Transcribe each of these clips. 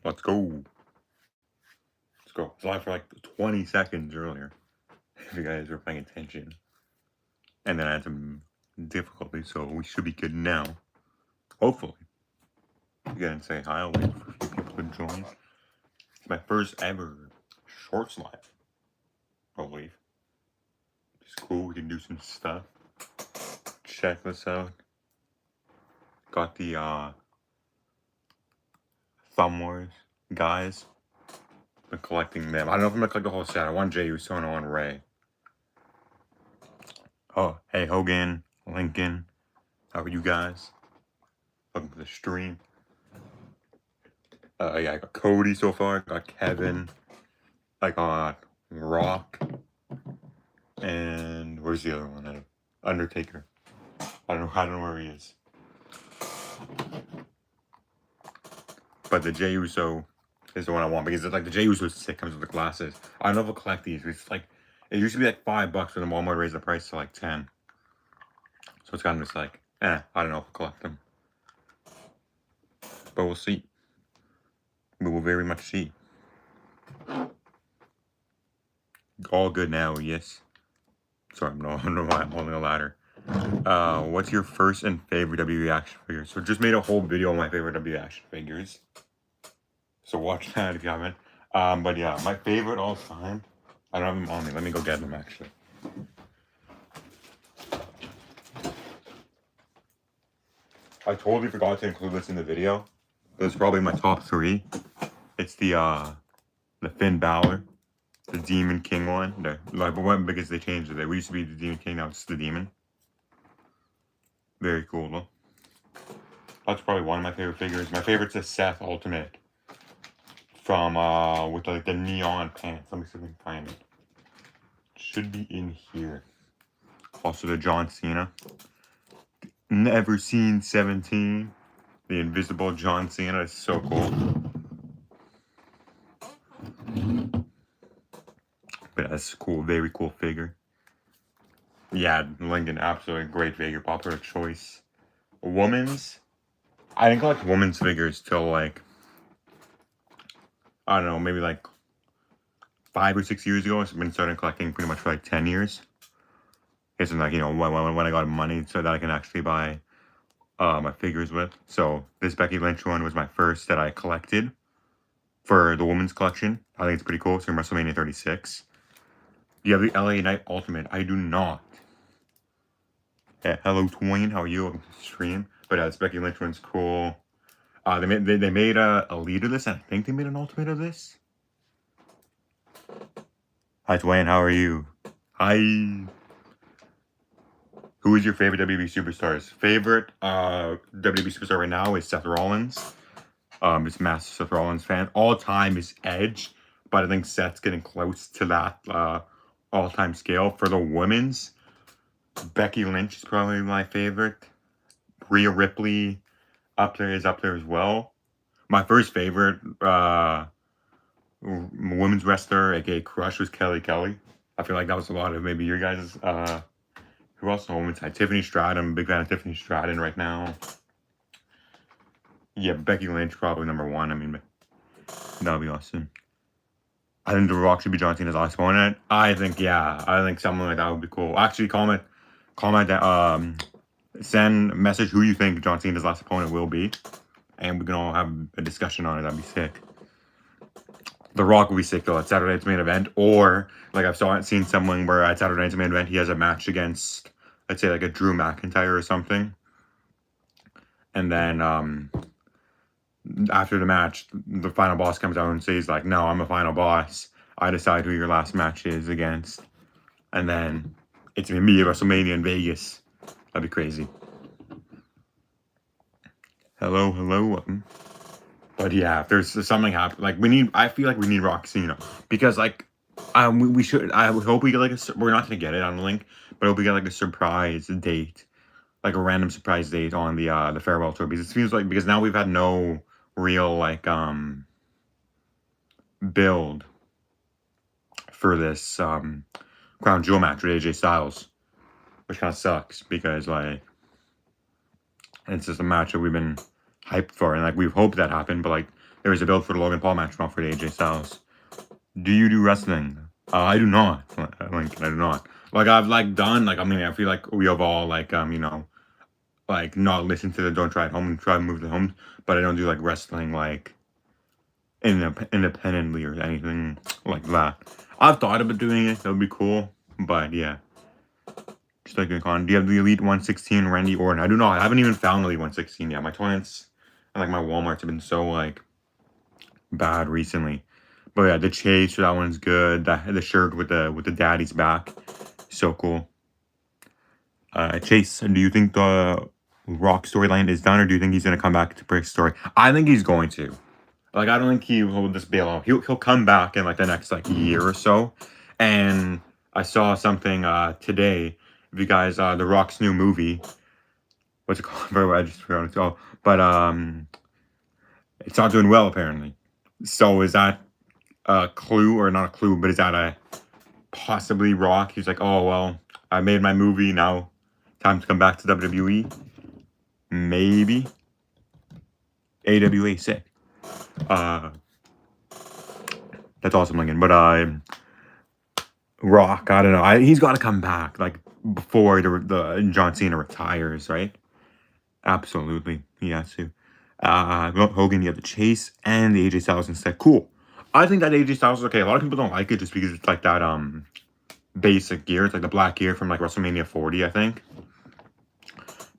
Let's go. Let's go. It's live for like 20 seconds earlier, if you guys were paying attention. And then I had some difficulty, so we should be good now. Hopefully. Again, say hi. I'll wait for a few people to join. It's my first ever shorts live, I believe. It's cool. We can do some stuff. Check this out. Got the Thumb Wars guys. Been collecting them. I don't know if I'm gonna collect the whole set. I want Jey Uso and I want Ray. Oh, hey Hogan, Lincoln. How are you guys? Welcome to the stream. Yeah, I got Cody so far. I got Kevin. I got Rock. And where's the other one? Undertaker. I don't know where he is. But the Jey Uso is the one I want because it's like the Jey Uso is sick. Comes with the glasses. I don't know if I'll collect these. It's like it used to be like $5, but then Walmart raised the price to like 10. So it's kind of just like, I don't know if I'll collect them. But we'll see. We will very much see. All good now, yes. Sorry, I'm holding a ladder. What's your first and favorite WWE action figure? So just made a whole video on my favorite WWE action figures. So watch that if you haven't. But yeah, my favorite all time. I don't have them on me. Let me go get them actually. I totally forgot to include this in the video. It's probably my top 3. It's the Finn Balor, the Demon King one. Because they changed it. We used to be the Demon King, now it's the Demon. Very cool though. That's probably one of my favorite figures. My favorite's the Seth Ultimate. From with like the neon pants. Let me see if I can find it. Should be in here. Also the John Cena. Never seen 17. The invisible John Cena is so cool. But that's cool, very cool figure. Yeah, Lincoln, absolutely great figure, popular choice. Women's, I didn't collect women's figures till like, I don't know, maybe like 5 or 6 years ago. I've been starting collecting pretty much for like 10 years. It's like, you know, when I got money so that I can actually buy my figures with. So this Becky Lynch one was my first that I collected for the women's collection. I think it's pretty cool. It's from WrestleMania 36. You have the LA Knight Ultimate. I do not. Yeah, hello Twain, how are you? Welcome to the stream. But this Becky Lynch one's cool. They made a lead of this, and I think they made an Ultimate of this. Hi Twain, how are you? Hi. Who is your favorite WWE superstars? Favorite WWE superstar right now is Seth Rollins. It's massive Seth Rollins fan. All time is Edge, but I think Seth's getting close to that all-time scale. For the women's, Becky Lynch is probably my favorite. Rhea Ripley is up there as well. My first favorite women's wrestler, aka Crush, was Kelly Kelly. I feel like that was a lot of maybe your guys' who else on the women's side? Tiffany Stratton. I'm a big fan of Tiffany Stratton right now. Yeah, Becky Lynch probably number 1. I mean, that would be awesome. I think The Rock should be John Cena's last opponent. I think something like that would be cool. Actually, comment send a message who you think John Cena's last opponent will be, and we can all have a discussion on it. That'd be sick. The Rock will be sick though at Saturday Night's Main Event, or like I've seen someone where at Saturday Night's Main Event he has a match against, let's say, like a Drew McIntyre or something, and then after the match, the final boss comes out and says like, "No, I'm a final boss. I decide who your last match is against," and then it's gonna be WrestleMania in Vegas. That'd be crazy. Hello. But yeah, if there's something happen, like I feel like we need Rock Cena because like, we should. I would hope we get like we're not gonna get it on the link, but I hope we get like a surprise date, like a random surprise date on the farewell tour, because it seems like because now we've had no real like build for this Crown Jewel match with AJ Styles, which kind of sucks because like it's just a match that we've been hyped for, and like we've hoped that happened, but like there was a build for the Logan Paul match, not for the AJ Styles. Do you do wrestling? I do not. Lincoln, I do not. Like, I've, like, done, like, I mean, I feel like we have all, like, you know, like, not listen to the Don't Try It Home and try to move to home, but I don't do, like, wrestling, like, independently or anything like that. I've thought about doing it. That would be cool. But, yeah. Just like a con. Do you have the Elite 116 Randy Orton? I do not. I haven't even found Elite 116 yet. My toilets and, like, my Walmarts have been so, like, bad recently. But yeah, the chase for that one's good. The shirt with the daddy's back, so cool. Chase, do you think the Rock storyline is done, or do you think he's gonna come back to break story? I think he's going to. Like, I don't think he will just bail out. He'll come back in like the next like year or so. And I saw something today. If you guys, the Rock's new movie, what's it called? I just forgot. Oh, but it's not doing well apparently. So is that a clue, or not a clue, but is that a possibly Rock? He's like, oh, well, I made my movie, now time to come back to WWE. Maybe. AWA, sick. That's awesome, Lincoln. But Rock, I don't know. He's got to come back, like, before the John Cena retires, right? Absolutely, he has to. Hogan, you have the Chase and the AJ Styles instead. Cool. I think that AJ Styles is okay. A lot of people don't like it just because it's like that basic gear. It's like the black gear from like WrestleMania 40, I think.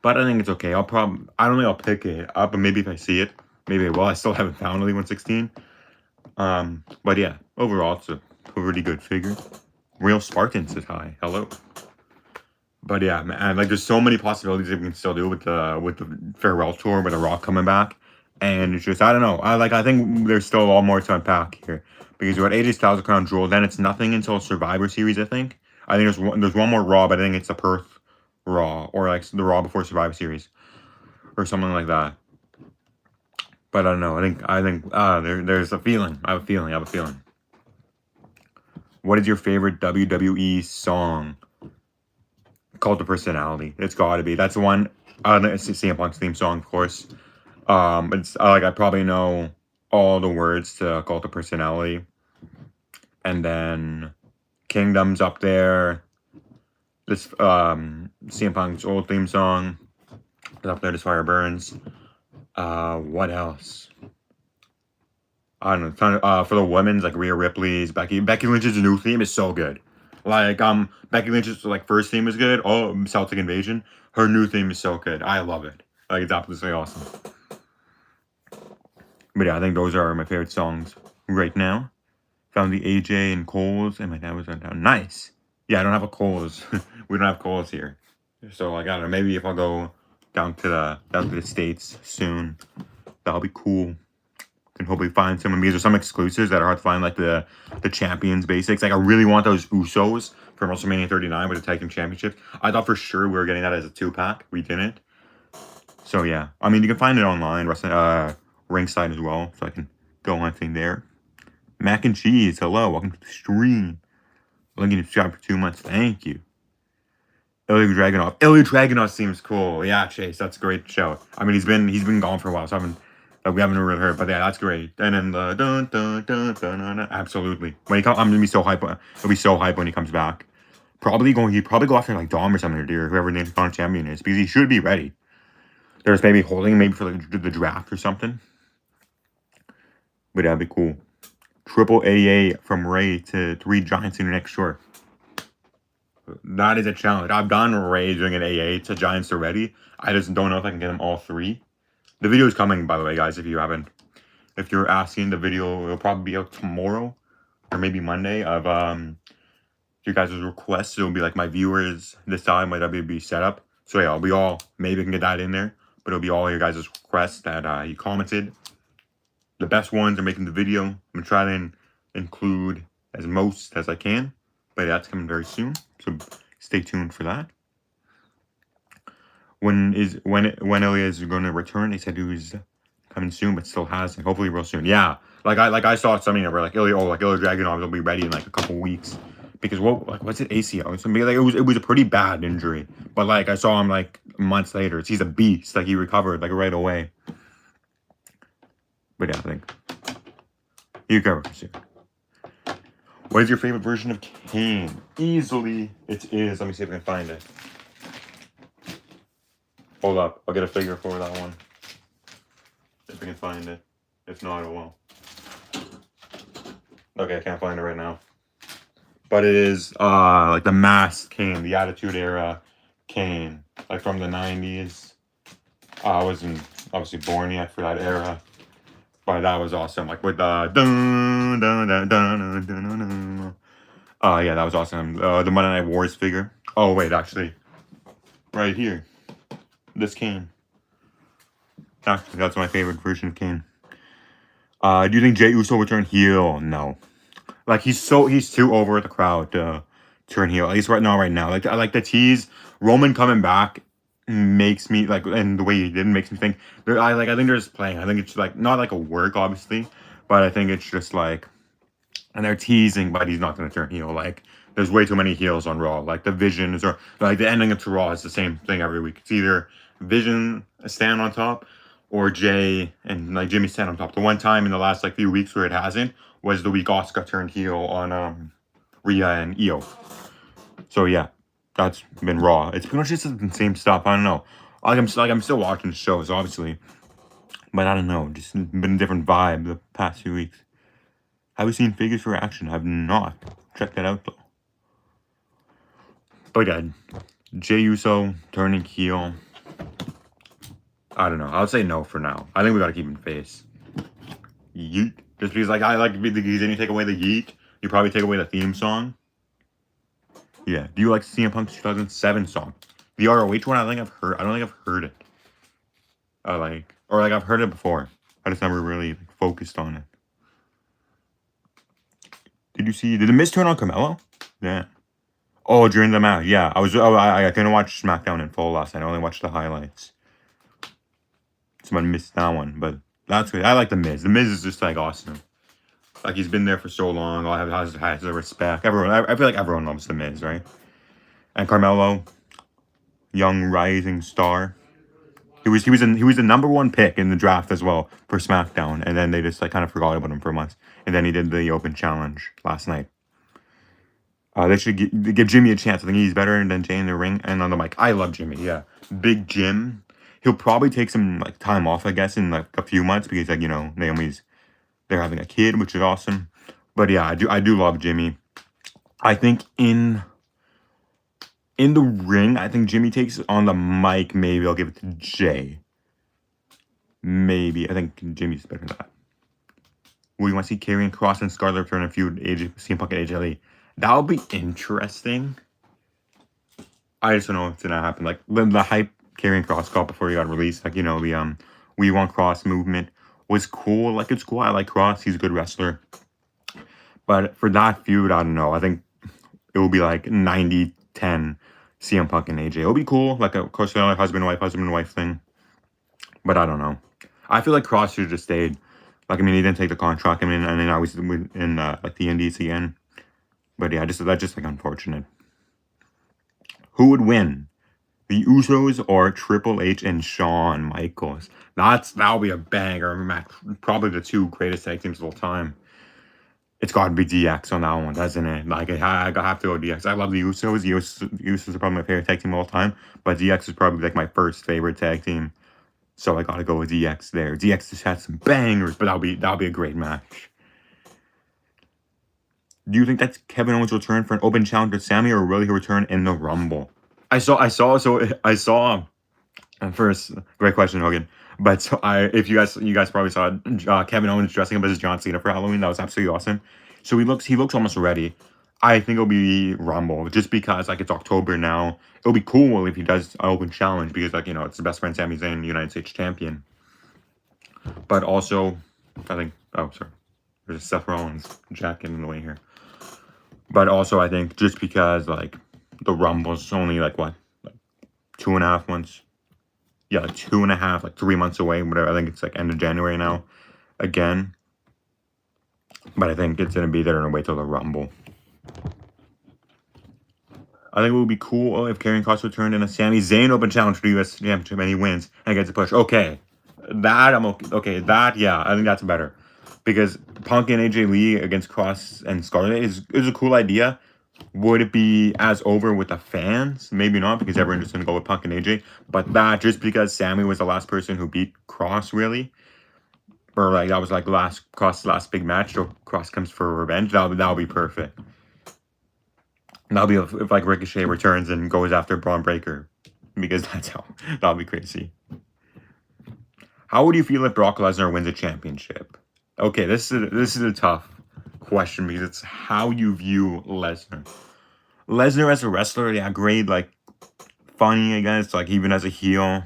But I think it's okay. I don't think I'll pick it up, but maybe if I see it, maybe I will. I still haven't found Elite 116. But yeah, overall it's a pretty good figure. Real Spartan says hi. Hello. But yeah, man, like there's so many possibilities that we can still do with the farewell tour with the Rock coming back. And it's just, I don't know. I think there's still a lot more to unpack here. Because you got AJ Styles, the Crown Jewel, then it's nothing until Survivor Series, I think. I think there's one more Raw, but I think it's the Perth Raw, or like the Raw before Survivor Series, or something like that. But I don't know. I think there's a feeling. I have a feeling. What is your favorite WWE song? Cult of Personality. It's got to be. That's the one. It's CM Punk's theme song, of course. It's like I probably know all the words to Cult of Personality. And then Kingdom's up there. This CM Punk's old theme song is up there. This Fire Burns. What else? I don't know. For the women's, like Rhea Ripley's, Becky Lynch's new theme is so good. Like Becky Lynch's like first theme is good. Oh, Celtic Invasion. Her new theme is so good. I love it. Like, it's absolutely awesome. But yeah, I think those are my favorite songs right now. Found the AJ and Coles, and my dad was down. Nice. Yeah, I don't have a Coles. We don't have Coles here. So like, I don't know. Maybe if I'll go down to the States soon, that'll be cool. Can hopefully find some of these. There's some exclusives that are hard to find, like the Champions basics. Like, I really want those Usos from WrestleMania 39 with the Tag Team Championship. I thought for sure we were getting that as a 2-pack. We didn't. So yeah, I mean, you can find it online, Ringside as well, so I can go hunting there. Mac and Cheese, hello, welcome to the stream. Linking to subscribe for 2 months, thank you. Ilya Dragunov seems cool. Yeah, Chase, that's a great show. I mean, he's been gone for a while, so we haven't really heard, but yeah, that's great. And then the dun dun dun dun dun, dun. Absolutely. When he comes, I'm gonna be so hype. It'll be so hype when he comes back. He'd probably go after like Dom or something, or whoever the Intercontinental Champion is, because he should be ready. There's maybe holding for the draft or something. But that'd be cool. Triple AA from Ray to 3 Giants in the next short. That is a challenge. I've done Ray doing an AA to Giants already. I just don't know if I can get them all 3. The video is coming, by the way, guys, if you're asking. The video will probably be out tomorrow or maybe Monday of your guys' requests. It'll be like my viewers decide my WB setup. So yeah, maybe I can get that in there, but it'll be all your guys' requests that you commented. The best ones are making the video. I'm gonna try to include as most as I can, but that's coming very soon. So stay tuned for that. When Ilya is going to return? They said he was coming soon, but still hasn't. Hopefully real soon. Yeah, like I saw something where like Ilya Dragunov will be ready in like a couple weeks, because what's it, ACL? Something like it was a pretty bad injury, but like I saw him like months later. He's a beast. Like, he recovered like right away. But yeah, I think You cover for soon. What is your favorite version of Kane? Easily, it is. Let me see if I can find it. Hold up. I'll get a figure for that one. If I can find it. If not, I will. Okay, I can't find it right now. But it is like the masked Kane, the Attitude Era Kane. Like from the 90s. I wasn't obviously born yet for that era. But that was awesome. Like with the dun dun dun dun dun dun dun. Yeah, that was awesome. The Monday Night Wars figure. Oh wait, actually, right here, this Kane. Actually, that's my favorite version of Kane. Do you think Jey Uso will turn heel? No. Like he's too over with the crowd to turn heel. At least right now. Like I like the tease. Roman coming back makes me like, and the way he did makes me think. I think they're just playing. I think it's like not like a work, obviously, but I think it's just like, and they're teasing, but he's not going to turn heel. Like there's way too many heels on Raw. Like the Visions or like the ending of Raw is the same thing every week. It's either Vision stand on top or Jay and like Jimmy stand on top. The one time in the last like few weeks where it hasn't was the week Asuka turned heel on Rhea and Io. So yeah, that's been Raw. It's pretty much just the same stuff. I don't know. I'm still watching shows, obviously, but I don't know. Just been a different vibe the past few weeks. Have you seen Figures for Action? I've not. Check that out though. But yeah, Jey Uso turning heel. I don't know. I'll say no for now. I think we gotta keep him face. Yeet. Just because like I like the geese, and you take away the yeet, you probably take away the theme song. Yeah. Do you like CM Punk's 2007 song? The ROH one, I don't think I've heard it. I've heard it before. I just never really like, focused on it. Did the Miz turn on Carmelo? Yeah. Oh, during the match. Yeah. I couldn't watch SmackDown in full last night. I only watched the highlights. Someone missed that one, but that's good. I like the Miz. The Miz is just like awesome. Like he's been there for so long. All has the respect. I feel like everyone loves the Miz, right? And Carmelo, young rising star. He was the number one pick in the draft as well for SmackDown, and then they just like kind of forgot about him for months. And then he did the Open Challenge last night. They should give Jimmy a chance. I think he's better than Jay in the ring and on the mic. I love Jimmy. Yeah, Big Jim. He'll probably take some like time off, I guess, in like a few months because like they're having a kid, which is awesome. But yeah, I do love Jimmy. I think in the ring, I think Jimmy takes on the mic. Maybe I'll give it to Jay. Maybe. I think Jimmy's better than that. Will you want to see Karrion Kross and Scarlett return and feud CM Punk and AJ Lee? That would be interesting. I just don't know if it's gonna happen. Like the hype Karrion Kross got before he got released, like the We Want Kross movement was cool. Like it's cool. I like Kross. He's a good wrestler. But for that feud, I don't know. I think it will be like 90-10 CM Punk and AJ. It'll be cool. Like of course, husband and wife thing. But I don't know. I feel like Kross should have just stayed. Like he didn't take the contract. And then I was in like the Indies again. But yeah, that's just like unfortunate. Who would win? The Usos or Triple H and Shawn Michaels? That'll be a banger match. Probably the two greatest tag teams of all time. It's got to be DX on that one, doesn't it? Like I have to go DX. I love the Usos. The Usos are probably my favorite tag team of all time. But DX is probably like my first favorite tag team. So I gotta go with DX there. DX just had some bangers, but that'll be a great match. Do you think that's Kevin Owens' return for an open challenge with Sami, or will he return in the Rumble? I saw. First, great question, Hogan. But if you guys probably saw Kevin Owens dressing up as John Cena for Halloween. That was absolutely awesome. So he looks almost ready. I think it'll be Rumble just because like it's October now. It'll be cool if he does an open challenge because like it's the best friend Sami Zayn, United States champion. But also, I think there's a Seth Rollins jacket in the way here. But also, I think just because like the Rumble's only like 2.5 months. Yeah, like 2.5, like 3 months away, whatever. I think it's like end of January now, again. But I think it's gonna be there and wait till the Rumble. I think it would be cool if Karrion Kross returned in a Sami Zayn open challenge for the U.S. Championship and he wins and gets a push. Okay, that I'm okay. Okay, that yeah, I think that's better. because Punk and AJ Lee against Cross and Scarlett is a cool idea. Would it be as over with the fans? Maybe not, because everyone just gonna go with Punk and AJ. But that just because Sammy was the last person who beat Cross, really, or like that was like Cross's last big match. So Cross comes for revenge. That'll be perfect. That'll be if like Ricochet returns and goes after Braun Breaker, because that'll be crazy. How would you feel if Brock Lesnar wins a championship? Okay, this is a tough question because it's how you view Lesnar. Lesnar as a wrestler, yeah, great, like funny, I guess, like even as a heel.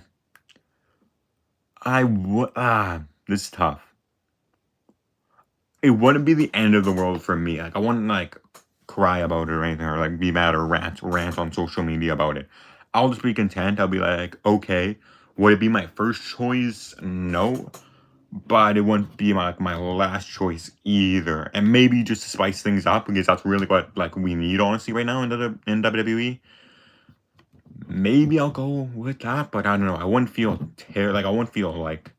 This is tough. It wouldn't be the end of the world for me. Like I wouldn't like cry about it or anything, or like be mad or rant on social media about it. I'll just be content. I'll be like, okay, would it be my first choice? No. But it wouldn't be my last choice either. And maybe just to spice things up, because that's really what like we need honestly right now in WWE. Maybe I'll go with that, but I don't know. I wouldn't feel I wouldn't feel like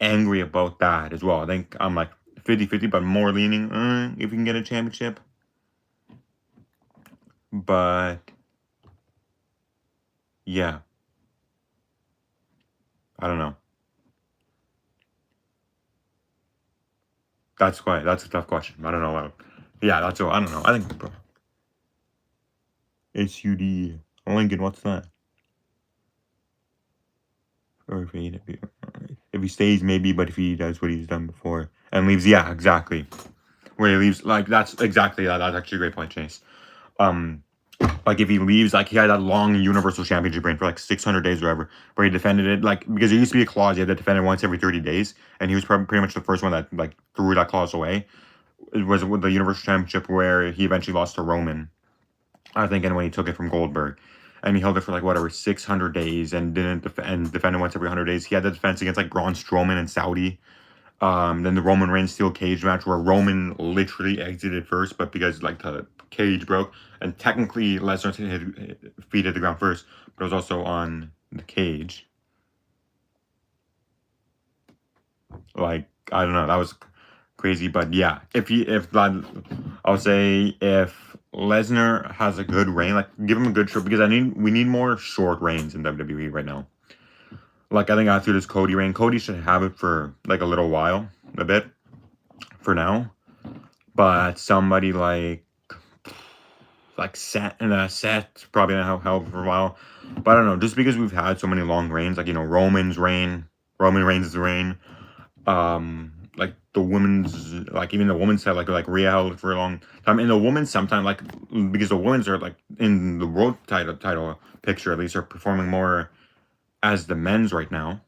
angry about that as well. I think I'm like 50-50, but more leaning if we can get a championship. But yeah, I don't know. That's a tough question. I don't know. Yeah, I don't know. I think SUD Lincoln. What's that? Or if he stays, maybe. But if he does what he's done before and leaves, yeah, exactly. Where he leaves, like that's exactly that. That's actually a great point, Chase. Like if he leaves, like he had that long Universal Championship reign for like 600 days or whatever, where he defended it, like because there used to be a clause you had to defend it once every 30 days, and he was probably pretty much the first one that like threw that clause away. It was with the Universal Championship where he eventually lost to Roman, I think, and when he took it from Goldberg, and he held it for like whatever 600 days and didn't defend it once every 100 days. He had the defense against like Braun Strowman and Saudi. Then the Roman Reigns steel cage match where Roman literally exited first, but because like the cage broke, and technically Lesnar hit feet at the ground first, but it was also on the cage. Like I don't know, that was crazy, but yeah, I would say if Lesnar has a good reign, like give him a good short, because we need more short reigns in WWE right now. Like I think after this Cody reign, Cody should have it for like a little while, a bit, for now. But somebody like Seth probably not help for a while. But I don't know, just because we've had so many long reigns, like Roman Reigns' reign, like the women's, like even the women's had like Rhea held for a long time. In the women's, sometimes like because the women's are like in the world title picture, at least, are performing more as the men's right now.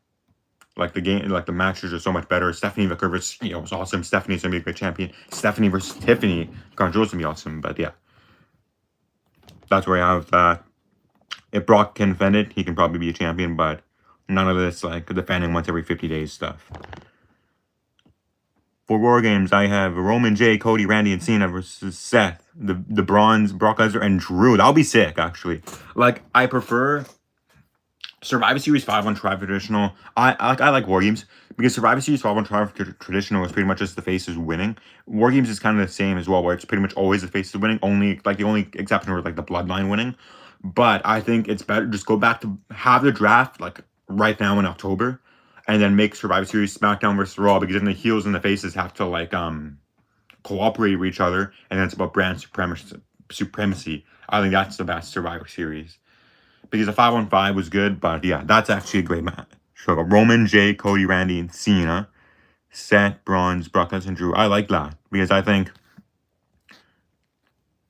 Like the game, like the matches are so much better. Stephanie McCurry was awesome. Stephanie's gonna be a great champion. Stephanie versus Tiffany, Crown Jewel's gonna be awesome. But yeah, that's where I have that. If Brock can defend it, he can probably be a champion. But none of this like defending once every 50 days stuff. For War Games, I have Roman, Jay, Cody, Randy, and Cena versus Seth, the Bronze, Brock Lesnar, and Drew. That'll be sick, actually. Like I prefer Survivor Series 5 on Tribe Traditional. I like War Games because Survivor Series 5 on Tribe Traditional was pretty much just the faces winning. War Games is kind of the same as well, where it's pretty much always the faces winning. Only like the only exception was like the Bloodline winning. But I think it's better just go back to have the draft like right now in October, and then make Survivor Series SmackDown versus Raw, because then the heels and the faces have to like cooperate with each other, and then it's about brand supremacy. I think that's the best Survivor Series. Because the 5-on-5 was good, but yeah, that's actually a great match. So Roman, Jay, Cody, Randy, and Cena, Seth, Bronze, Brock Lesnar, and Drew. I like that because I think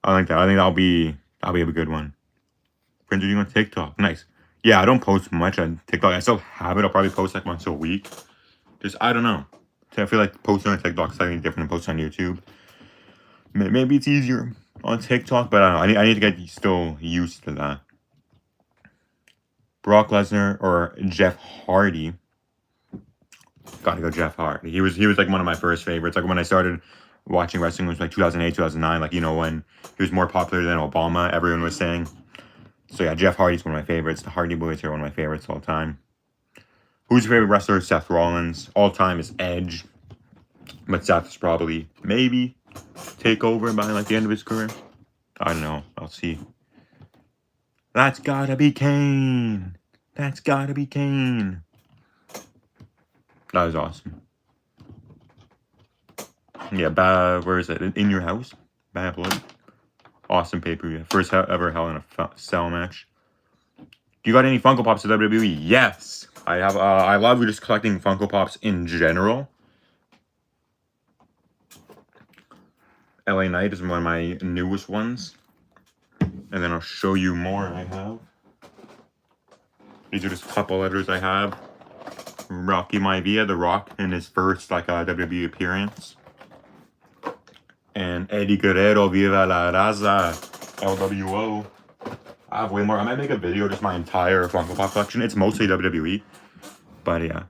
that'll be a good one. Friends are doing on TikTok. Nice. Yeah, I don't post much on TikTok. I still have it. I'll probably post like once a week. Just I don't know. I feel like posting on TikTok is slightly different than posting on YouTube. Maybe it's easier on TikTok, but I don't know. I need to get still used to that. Brock Lesnar or Jeff Hardy. Gotta go Jeff Hardy. He was like one of my first favorites. Like when I started watching wrestling, it was like 2008, 2009. Like when he was more popular than Obama, everyone was saying. So yeah, Jeff Hardy's one of my favorites. The Hardy Boys are one of my favorites all time. Who's your favorite wrestler? Seth Rollins. All time is Edge. But Seth's probably maybe take over by like the end of his career. I don't know. I'll see. That's gotta be Kane. That's gotta be Kane. That was awesome. Yeah, where is it? In Your House? Bad Blood. Awesome pay-per-view. First ever Hell in a Cell match. Do you got any Funko Pops at WWE? Yes. I have. I love just collecting Funko Pops in general. LA Knight is one of my newest ones. And then I'll show you more I have. These are just a couple letters I have. Rocky Maivia, The Rock, in his first WWE appearance. And Eddie Guerrero, Viva la Raza, LWO. I have way more. I might make a video just my entire Funko Pop collection. It's mostly WWE. But yeah.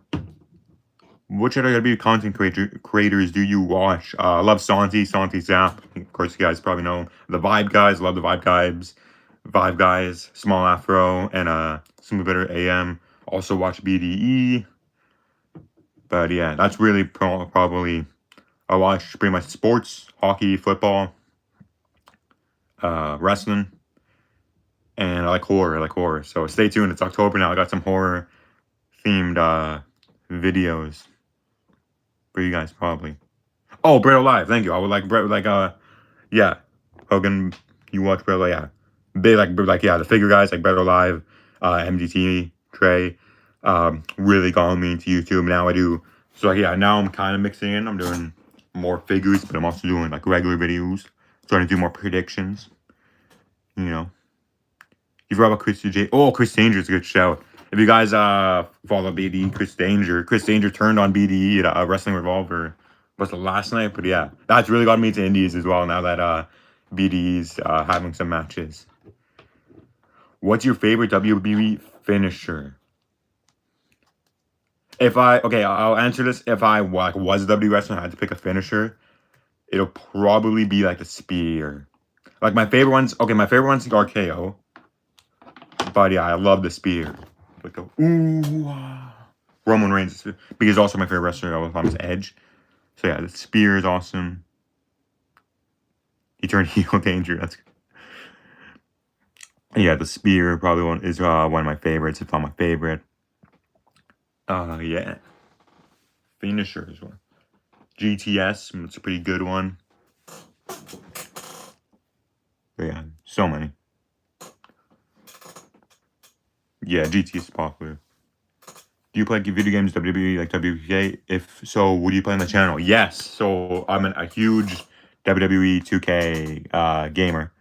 Which other WWE content creators do you watch? I love Santi Zap. Of course, you guys probably know the Vibe Guys. Love the Vibe Guys. Small Afro and Smooth Bitter AM. Also watch BDE. But yeah, that's really probably. I watch pretty much sports, hockey, football, wrestling, and I like horror. So stay tuned. It's October now. I got some horror themed videos for you guys probably. Oh, Bread Alive. Thank you. I would like Bread yeah. Hogan, you watch Bread Alive, yeah. Big yeah, the figure guys like Bread Alive, MDT, Trey, really got me into YouTube. Now I do. So yeah, now I'm kind of mixing in. I'm doing more figures, but I'm also doing like regular videos. Trying to do more predictions. You know. You forgot about Chris J. Oh, Chris Danger is a good shout. If you guys follow BDE, Chris Danger turned on BDE at Wrestling Revolver. Was it last night? But yeah, that's really got me into indies as well now that BDE's having some matches. What's your favorite WWE finisher? I'll answer this. If I was a WWE wrestler and I had to pick a finisher, it'll probably be like the spear. Like my favorite one's RKO. But yeah, I love the spear. Like the Roman Reigns, because also my favorite wrestler of all time is Edge. So yeah, the spear is awesome. He turned heel Danger. That's yeah, the spear probably is one of my favorites. If not my favorite. Yeah. Finisher is one. GTS, it's a pretty good one. But yeah, so many. Yeah, GTS is popular. Do you play video games WWE like WK? If so, would you play on the channel? Yes. So I'm a huge WWE 2K gamer.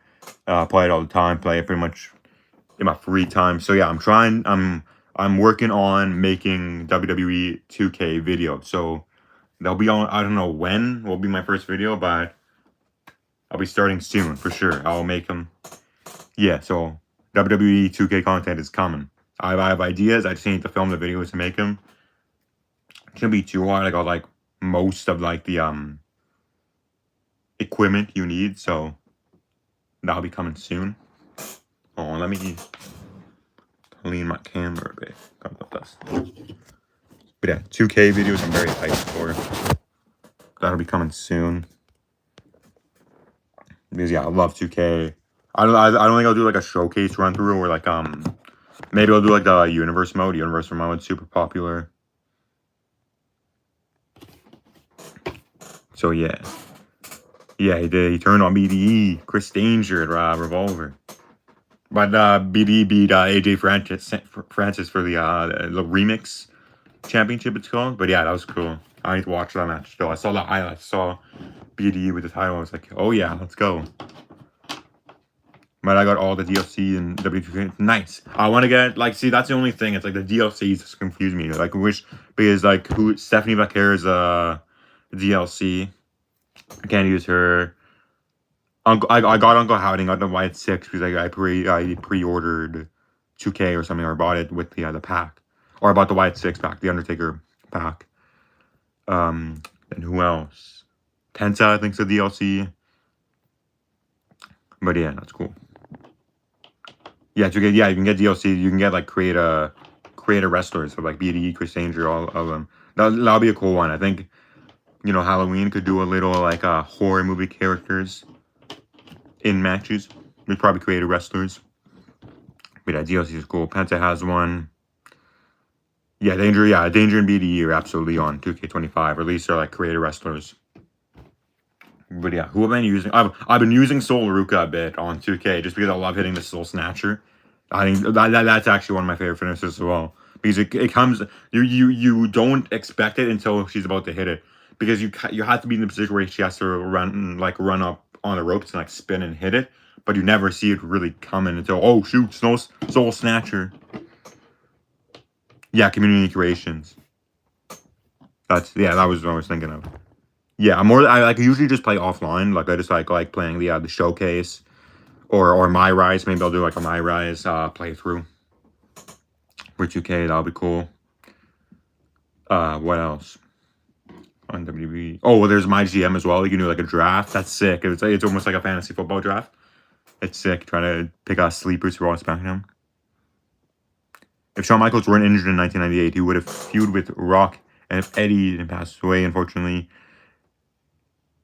Play it all the time. Play it pretty much in my free time. So yeah, I'm working on making WWE 2K videos. So they'll be on. I don't know when will be my first video, but I'll be starting soon for sure. I'll make them. Yeah. So WWE 2K content is coming. I have ideas. I just need to film the videos to make them. It shouldn't be too hard. I got like most of like the equipment you need, so that'll be coming soon. Oh, let me clean my camera a bit. But yeah, 2K videos I'm very hyped for. That'll be coming soon. Because yeah, I love 2K. I don't think I'll do like a showcase run through or like maybe I'll do like the universe mode. Universe mode is super popular. So yeah. Yeah, he did. He turned on BDE. Chris Danger at Revolver. But BDE beat AJ Francis for the remix championship, it's called. But yeah, that was cool. I need to watch that match still. I saw the highlights. Saw BDE with the title. I was like, oh yeah, let's go. But I got all the DLC and WWE. Nice. I want to get see. That's the only thing. It's like the DLCs just confuse me. Like because Stephanie Vaquera's DLC. I can't use her. I got Uncle Howdy. Got the White 6 because I pre-ordered 2K or something, or bought it with the pack, or I bought the White 6 pack, the Undertaker pack. And who else? Penta, I think's a DLC. But yeah, that's cool. Yeah, you can get DLC. You can get like creator wrestlers, so like BDE, Chris Danger, all of them. That'll be a cool one. I think you know, Halloween could do a little like horror movie characters in matches. We probably created wrestlers. But yeah, DLC is cool. Penta has one. Yeah, Danger and BDE are absolutely on 2K25. Or at least they're like created wrestlers. But yeah, who have I been using? I've been using Soul Ruka a bit on 2K just because I love hitting the Soul Snatcher. I think that's actually one of my favorite finishers as well. Because it comes, you don't expect it until she's about to hit it. Because you have to be in the position where she has to run up on the ropes and like spin and hit it. But you never see it really coming until, oh shoot, Soul Snatcher. Yeah, community creations. That was what I was thinking of. Yeah, I like usually just play offline. Like I just like playing the showcase or My Rise. Maybe I'll do like a My Rise playthrough for 2K. That'll be cool. What else? On WB. Oh, well, there's My GM as well. You can do like a draft. That's sick. It's almost like a fantasy football draft. It's sick. Trying to pick out sleepers for Raw SmackDown. If Shawn Michaels weren't injured in 1998, he would have feuded with Rock. And if Eddie didn't pass away, unfortunately,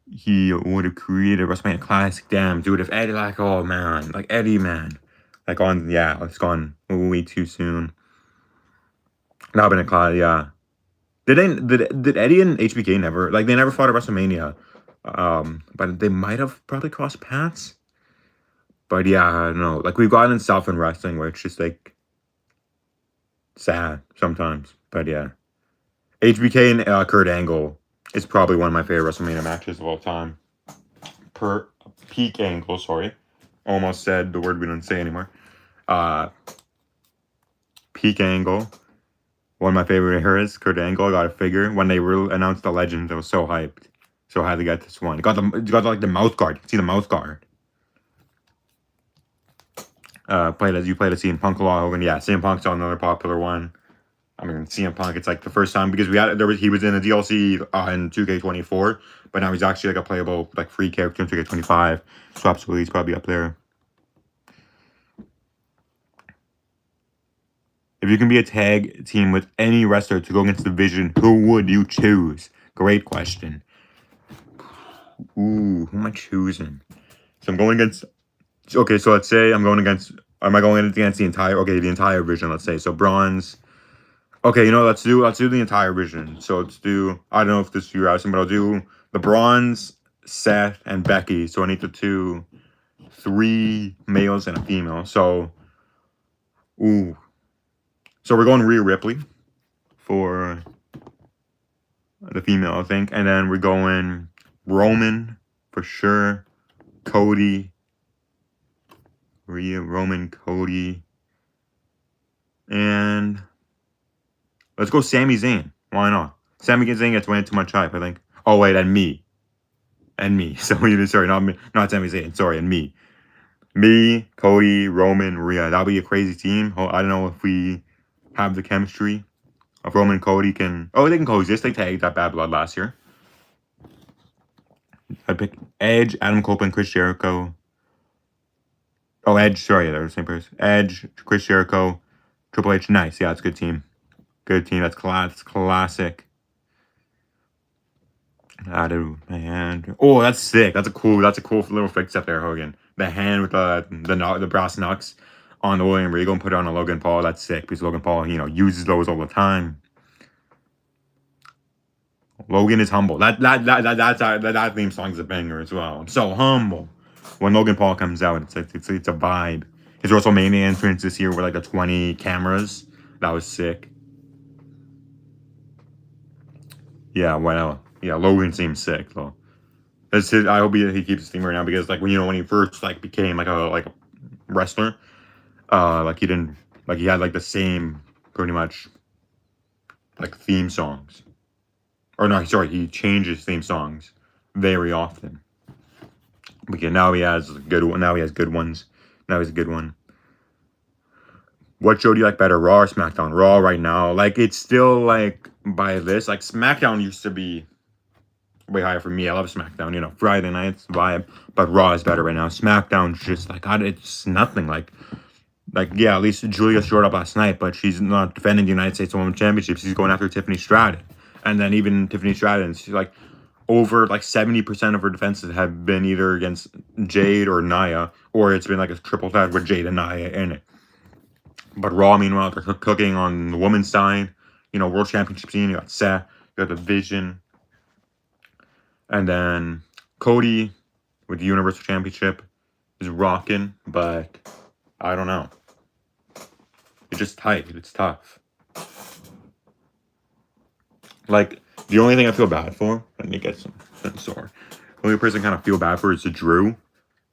he would have created WrestleMania Classic. Damn, dude, if Eddie, like, oh man, like Eddie, man, like it's gone way too soon. Not been a class, yeah. Did Eddie and HBK never, like, they never fought at WrestleMania, but they might have probably crossed paths. But yeah, I don't know. Like we've gotten stuff in wrestling where it's just like sad sometimes. But yeah, HBK and Kurt Angle is probably one of my favorite WrestleMania matches of all time. Peak Angle, sorry. Almost said the word we don't say anymore. Peak Angle. One of my favorite eras, Kurt Angle. I got a figure. When they announced the Legends, I was so hyped. So I had to get this one. It got like the mouth guard. You can see the mouth guard. You played as CM Punk a lot, Hogan. Yeah, CM Punk's on another popular one. I mean, CM Punk, it's like the first time because he was in a DLC in 2K24, but now he's actually like a playable like free character in 2K25. So absolutely, he's probably up there. If you can be a tag team with any wrestler to go against the Vision, who would you choose? Great question. Ooh, who am I choosing? So I'm going against. Okay, so let's say I'm going against. Am I going against the entire Vision? Let's say so. Bronze. Okay, you know, let's do the entire Vision. So let's do. I don't know if this is your asking, but I'll do the Bronze, Seth, and Becky. So I need to do 3 males and a female. So, ooh. So we're going Rhea Ripley for the female, I think. And then we're going Roman for sure. Cody. Rhea, Roman, Cody. And let's go Sami Zayn. Why not? Sami Zayn gets way too much hype, I think. Oh, wait, and me. So, sorry, not Sami Zayn. Sorry, and me. Me, Cody, Roman, Rhea. That'll be a crazy team. I don't know if we have the chemistry of Roman and Cody can. Oh, they can coexist. They tagged that Bad Blood last year. I pick Edge, Adam Copeland, Chris Jericho. Oh, Edge. Sorry, they're the same person. Edge, Chris Jericho, Triple H. Nice. Yeah, it's a good team. Good team. That's classic. Out of my hand. Oh, that's sick. That's a cool little fix up there, Hogan. The hand with the brass knucks on the William Regal and put it on a Logan Paul. That's sick because Logan Paul, uses those all the time. Logan is humble. That theme song's a banger as well. I'm so humble. When Logan Paul comes out, it's a vibe. His WrestleMania entrance this year with like the 20 cameras. That was sick. Yeah, well, yeah, Logan seems sick though. I hope he keeps his theme right now because like when he first like became like a wrestler, like he had like the same pretty much like theme songs. Or no, sorry, he changes theme songs very often. But yeah, now he has good one. Now he has good ones. Now he's a good one. What show do you like better, Raw or SmackDown? Raw right now, like it's still like by this. Like SmackDown used to be way higher for me. I love SmackDown. Friday nights vibe, but Raw is better right now. SmackDown's just like it's nothing. Like yeah, at least Julia showed up last night, but she's not defending the United States Women's Championship. She's going after Tiffany Stratton, and then even Tiffany Stratton, she's like, over like 70% of her defenses have been either against Jade or Nia, or it's been like a triple threat with Jade and Nia in it. But Raw, meanwhile, they're cooking on the women's side. You know, World Championship scene, you got Seth, you got the Vision, and then Cody with the Universal Championship is rocking, but I don't know. It's just tight. It's tough. Like, the only thing I feel bad for, let me get some sore. The only person I kind of feel bad for is Drew.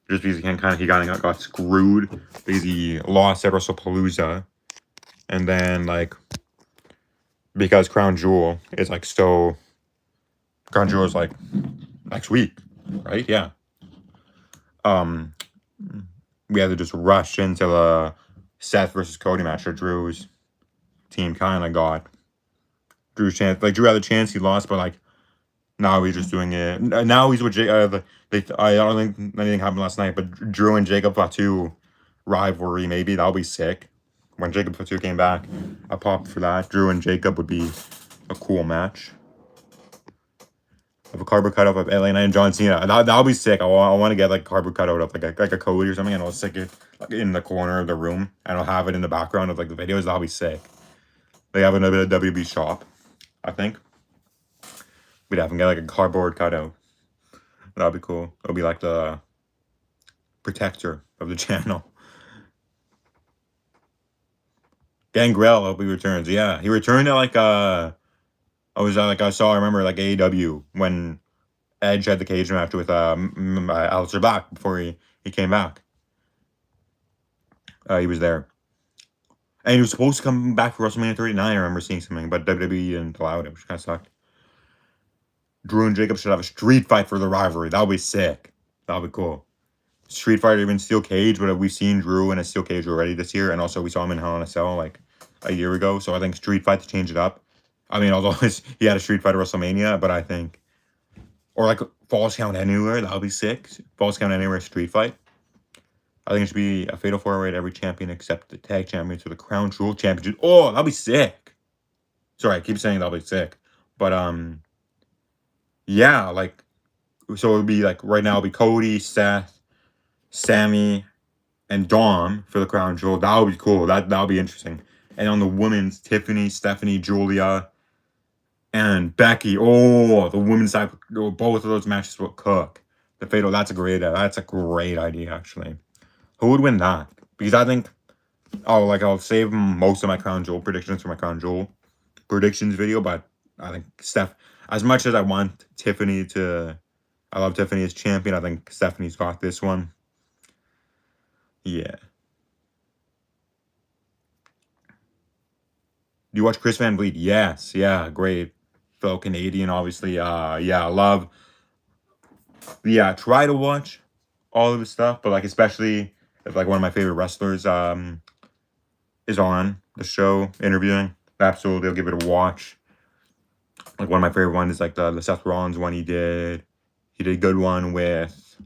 Just because he got screwed because he lost at WrestlePalooza. And then, like, because Crown Jewel is, like, so... Crown Jewel is, like, next week, right? Yeah. We had to just rush into the Seth versus Cody match. So Drew's team kind of got Drew's chance. Like, Drew had a chance, he lost, but, like, now he's just doing it. Now he's with Jake. I don't think anything happened last night, but Drew and Jacob Fatu rivalry, maybe that'll be sick. When Jacob Fatu came back, I popped for that. Drew and Jacob would be a cool match. Of a cardboard cutout of LA Knight and John Cena. That'll be sick. I want to get like a cardboard cutout of like a Cody or something, and I'll stick it like in the corner of the room, and I'll have it in the background of like the videos. That'll be sick. They have another WB shop, I think. We'd have them get like a cardboard cutout. That'd be cool. It'll be like the protector of the channel. Gangrel, I hope he returns. Yeah, he returned at like I remember like AEW when Edge had the cage match with Aleister Black before he came back. He was there. And he was supposed to come back for WrestleMania 39. I remember seeing something, but WWE didn't allow it, which kind of sucked. Drew and Jacob should have a street fight for the rivalry. That would be sick. That would be cool. Street fight or even steel cage, but we've seen Drew in a steel cage already this year, and also we saw him in Hell in a Cell like a year ago. So I think street fight to change it up. I mean, although he had a street fight at WrestleMania, but I think, or like Falls Count Anywhere, that would be sick. Falls Count Anywhere street fight. I think it should be a fatal four-way to every champion except the tag champions for the Crown Jewel Championship. Oh, that'd be sick. Sorry, I keep saying that'll be sick, but yeah, like, so it would be like right now it'll be Cody, Seth, Sammy, and Dom for the Crown Jewel. That would be cool. That would be interesting. And on the women's, Tiffany, Stephanie, Julia, and Becky. Oh, the women's side, both of those matches will cook. The fatal. That's a great idea actually. Who would win that? Because I think, I'll save most of my Crown Jewel predictions for my Crown Jewel predictions video, but I think Steph, as much as I want Tiffany to, I love Tiffany as champion, I think Stephanie's got this one. Yeah. Do you watch Chris Van Vliet? Yes. Yeah, great. Fellow Canadian, obviously. Yeah, I love. Yeah, try to watch all of his stuff, but like especially if like one of my favorite wrestlers is on the show interviewing. Absolutely, I'll give it a watch. Like one of my favorite ones is like the Seth Rollins one he did. He did a good one with.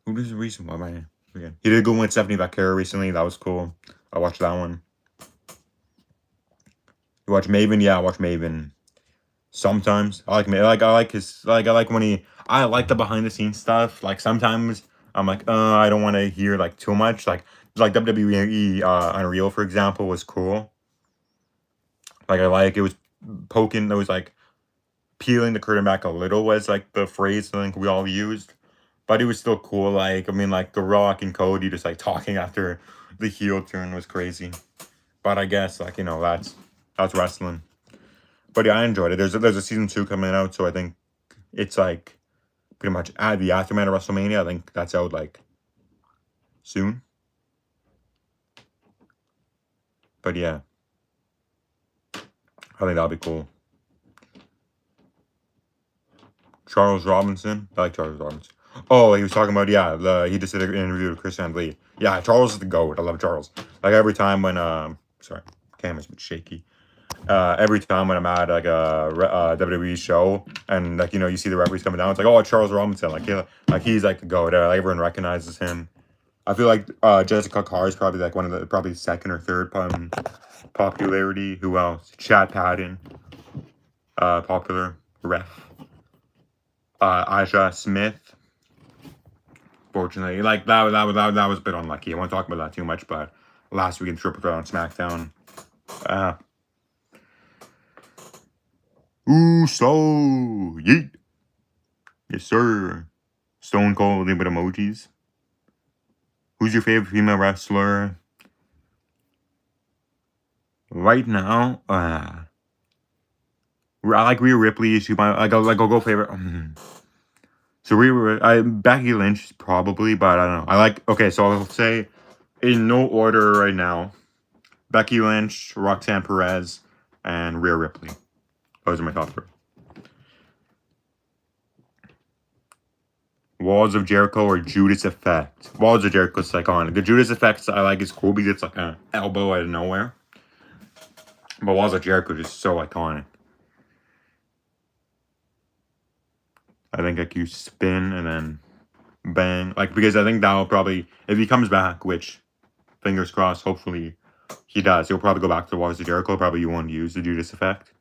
Who was the recent one? He did a good one with Stephanie Vaquero recently. That was cool. I watched that one. You watch Maven? Yeah, I watch Maven. Sometimes I like I like the behind the scenes stuff. Like sometimes I'm like, I don't want to hear like too much. Like WWE Unreal, for example, was cool. Like it was poking. It was like peeling the curtain back a little was like the phrase I think we all used, but it was still cool. Like I mean, like The Rock and Cody just like talking after the heel turn was crazy. But I guess like that's wrestling. But yeah, I enjoyed it. There's a season 2 coming out, so I think it's like pretty much at the aftermath of WrestleMania. I think that's out like soon. But yeah, I think that'll be cool. Charles Robinson. I like Charles Robinson. Oh, he was talking about, he just did an interview with Chris Van Vliet. Yeah, Charles is the GOAT. I love Charles. Like every time when sorry, camera's a bit shaky. Every time when I'm at like a WWE show and like you see the referees coming down, it's like, oh, Charles Robinson, like he's like the GOAT. Like everyone recognizes him. I feel like Jessica Carr is probably like one of the probably second or third popularity. Who else? Chad Patton, popular. ref. Aja Smith. Fortunately, like that was a bit unlucky. I won't talk about that too much, but last week in Triple Threat on SmackDown. So yeet. Yes, sir. Stone Cold, a little bit of emojis. Who's your favorite female wrestler? Right now, I like Rhea Ripley. She might I'll go favorite. So Becky Lynch probably, but I don't know. I like so I'll say in no order right now: Becky Lynch, Roxanne Perez, and Rhea Ripley. Those are my top 3. Walls of Jericho or Judas Effect. Walls of Jericho is iconic. The Judas Effect I like is cool because it's like an elbow out of nowhere. But Walls of Jericho is just so iconic. I think like you spin and then bang. Like because I think that'll probably, if he comes back, which fingers crossed, hopefully he does, he'll probably go back to Walls of Jericho. Probably you won't use the Judas Effect.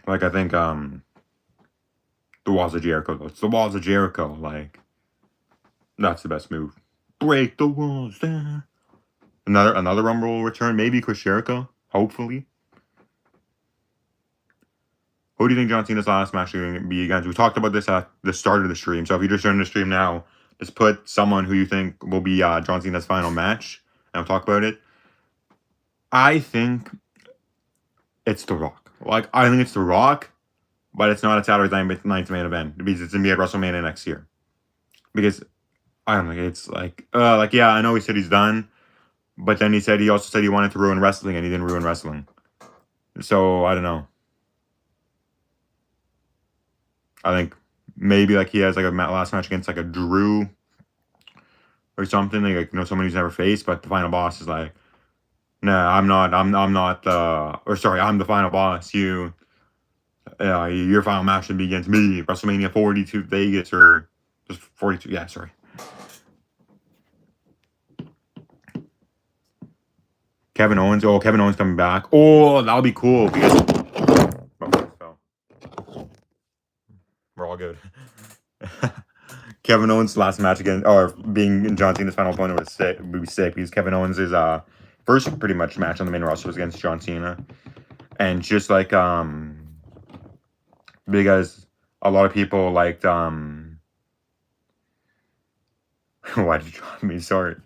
Like I think the Walls of Jericho though. It's the Walls of Jericho. Like that's the best move. Break the walls down. Another Rumble will return. Maybe Chris Jericho. Hopefully. Who do you think John Cena's last match is going to be against? We talked about this at the start of the stream. So if you're just joining the stream now, just put someone who you think will be John Cena's final match, and we'll talk about it. I think it's The Rock. Like I think it's The Rock, but it's not a Saturday night's main event because it's gonna be at WrestleMania next year. Because I don't think it's like yeah, I know he said he's done, but then he also said he wanted to ruin wrestling and he didn't ruin wrestling. So I don't know. I think maybe like he has like a last match against like a Drew or something, like someone he's never faced, but the final boss is like, nah, I'm not I'm the final boss. Your final match should be against me, WrestleMania 42 Vegas or just 42. Yeah, sorry. Kevin Owens. Oh, Kevin Owens coming back. Oh, that'll be cool because we're all good. Kevin Owens' last match again, or being John Cena's final opponent would be sick because Kevin Owens' first pretty much match on the main roster was against John Cena, and just like because a lot of people liked why did you drop me? Sorry.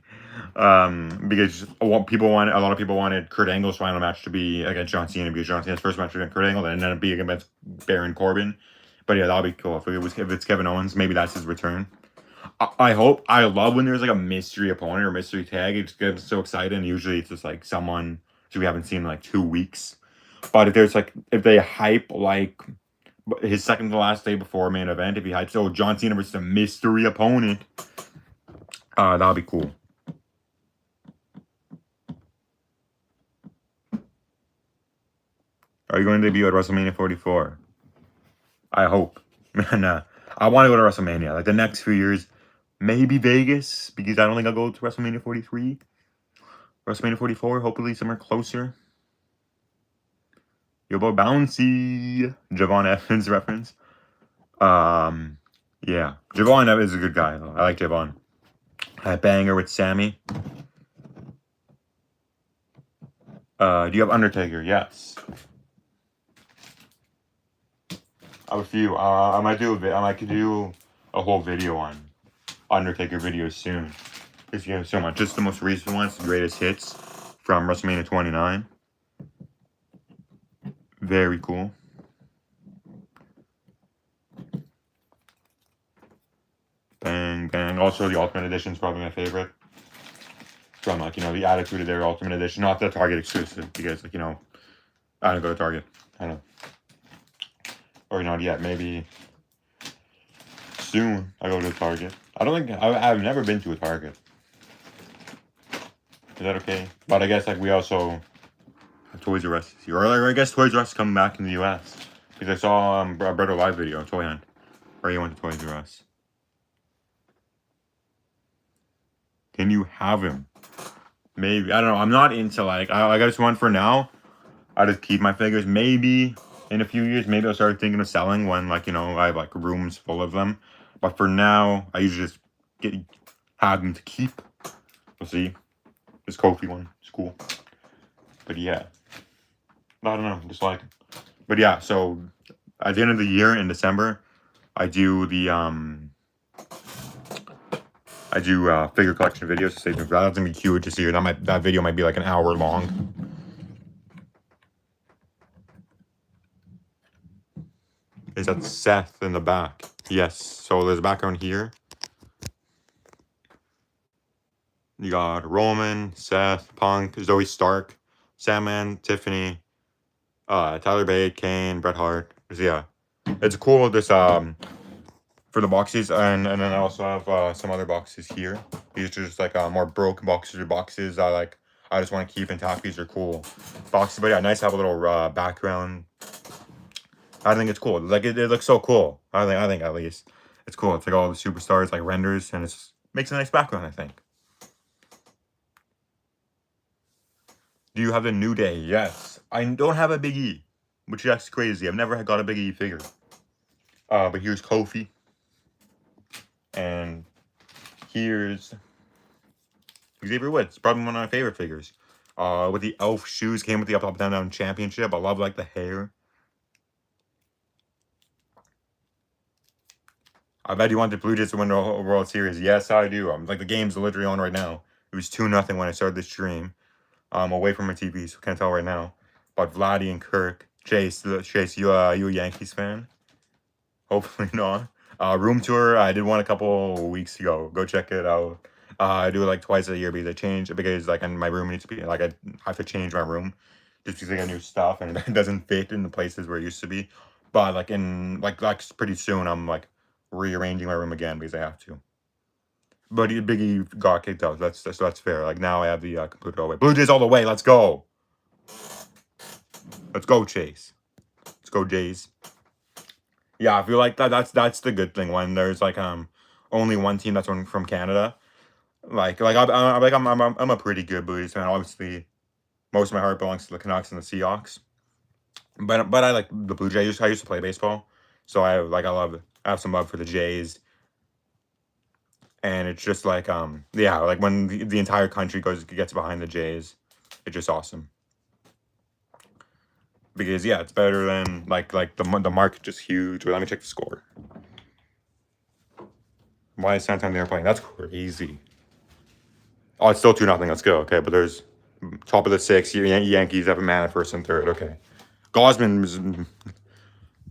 Because a lot of people wanted Kurt Angle's final match to be against John Cena because John Cena's first match was against Kurt Angle and ended up being against Baron Corbin. But yeah, that'll be cool if it's Kevin Owens. Maybe that's his return. I hope. I love when there's like a mystery opponent or mystery tag. It just gets so exciting. Usually it's just like someone who we haven't seen in like 2 weeks. But if they hype like his second to last day before main event, if he hypes John Cena versus a mystery opponent, that'll be cool. Are you going to debut at WrestleMania 44? I hope. And I want to go to WrestleMania. Like the next few years, maybe Vegas, because I don't think I'll go to WrestleMania 43. WrestleMania 44, hopefully somewhere closer. Yo, boy, Bouncy. Javon Evans reference. Yeah. Javon Evans is a good guy, though. I like Javon. Banger with Sammy. Do you have Undertaker? Yes. I have a few. I might do a whole video on Undertaker videos soon. Because you have so much. Just the most recent ones, the greatest hits from WrestleMania 29. Very cool. Bang, bang. Also, the Ultimate Edition is probably my favorite. From, like, the Attitude of their Ultimate Edition. Not the Target exclusive, because, like, I don't go to Target. I don't know. Or not yet. Maybe soon I go to Target. I don't think... I've never been to a Target. Is that okay? But I guess, like, we also have Toys R Us here. Or I guess Toys R Us is coming back in the US. Because I saw a Brother Live video on Toy Hunt. Where you went to Toys R Us. Can you have him? Maybe. I don't know. I'm not into, like... I got just one for now. I just keep my figures. Maybe in a few years, maybe I'll start thinking of selling when, like, you know, I have like rooms full of them. But for now, I usually just have them to keep. We'll see. This Kofi one, it's cool. But yeah, I don't know, just like it. But yeah, so at the end of the year in December, I do the figure collection videos. So stay tuned for that. That's gonna be huge this year. That video might be like an hour long. Is that Seth in the back? Yes. So there's a background here. You got Roman, Seth, Punk, Zoe Stark, Sandman, Tiffany, Tyler Bate, Kane, Bret Hart. Yeah, it's cool. This for the boxes, and then I also have some other boxes here. These are just like more broke boxes or boxes I just want to keep intact. These are cool boxes, but yeah, nice to have a little background. I think it's cool. Like it looks so cool. I think at least it's cool. It's like all the superstars like renders, and it makes a nice background. I think. Do you have the New Day? Yes. I don't have a Big E, which is actually crazy. I've never got a Big E figure. But here's Kofi. And here's Xavier Woods. Probably one of my favorite figures. With the elf shoes, came with the up down down championship. I love like the hair. I bet you want the Blue Jays to win the World Series. Yes, I do. Like the game's literally on right now. It was 2-0 when I started this stream. Away from my TV, so can't tell right now. But Vladdy and Kirk, Chase, you a Yankees fan? Hopefully not. Room tour, I did one a couple weeks ago. Go check it out. I do it like twice a year because like my room needs to be like I have to change my room just because I got new stuff and it doesn't fit in the places where it used to be. But like in like pretty soon, I'm like rearranging my room again because I have to. But Biggie got kicked out. That's fair. Like now I have the computer away. Blue Jays all the way. Let's go. Let's go, Chase. Let's go, Jays. Yeah, I feel like that's the good thing when there's like only one team that's from Canada. Like I'm a pretty good Blue Jays fan. Obviously, most of my heart belongs to the Canucks and the Seahawks. But I like the Blue Jays. I used to play baseball, so I have some love for the Jays. And it's just like yeah, like when the entire country gets behind the Jays, it's just awesome. Because yeah, it's better than like the market just huge. Wait, let me check the score. Why is Santander playing? That's crazy. Oh, it's still 2-0. Let's go. Okay, but there's top of the 6. Yankees have a man at first and third. Okay, Gausman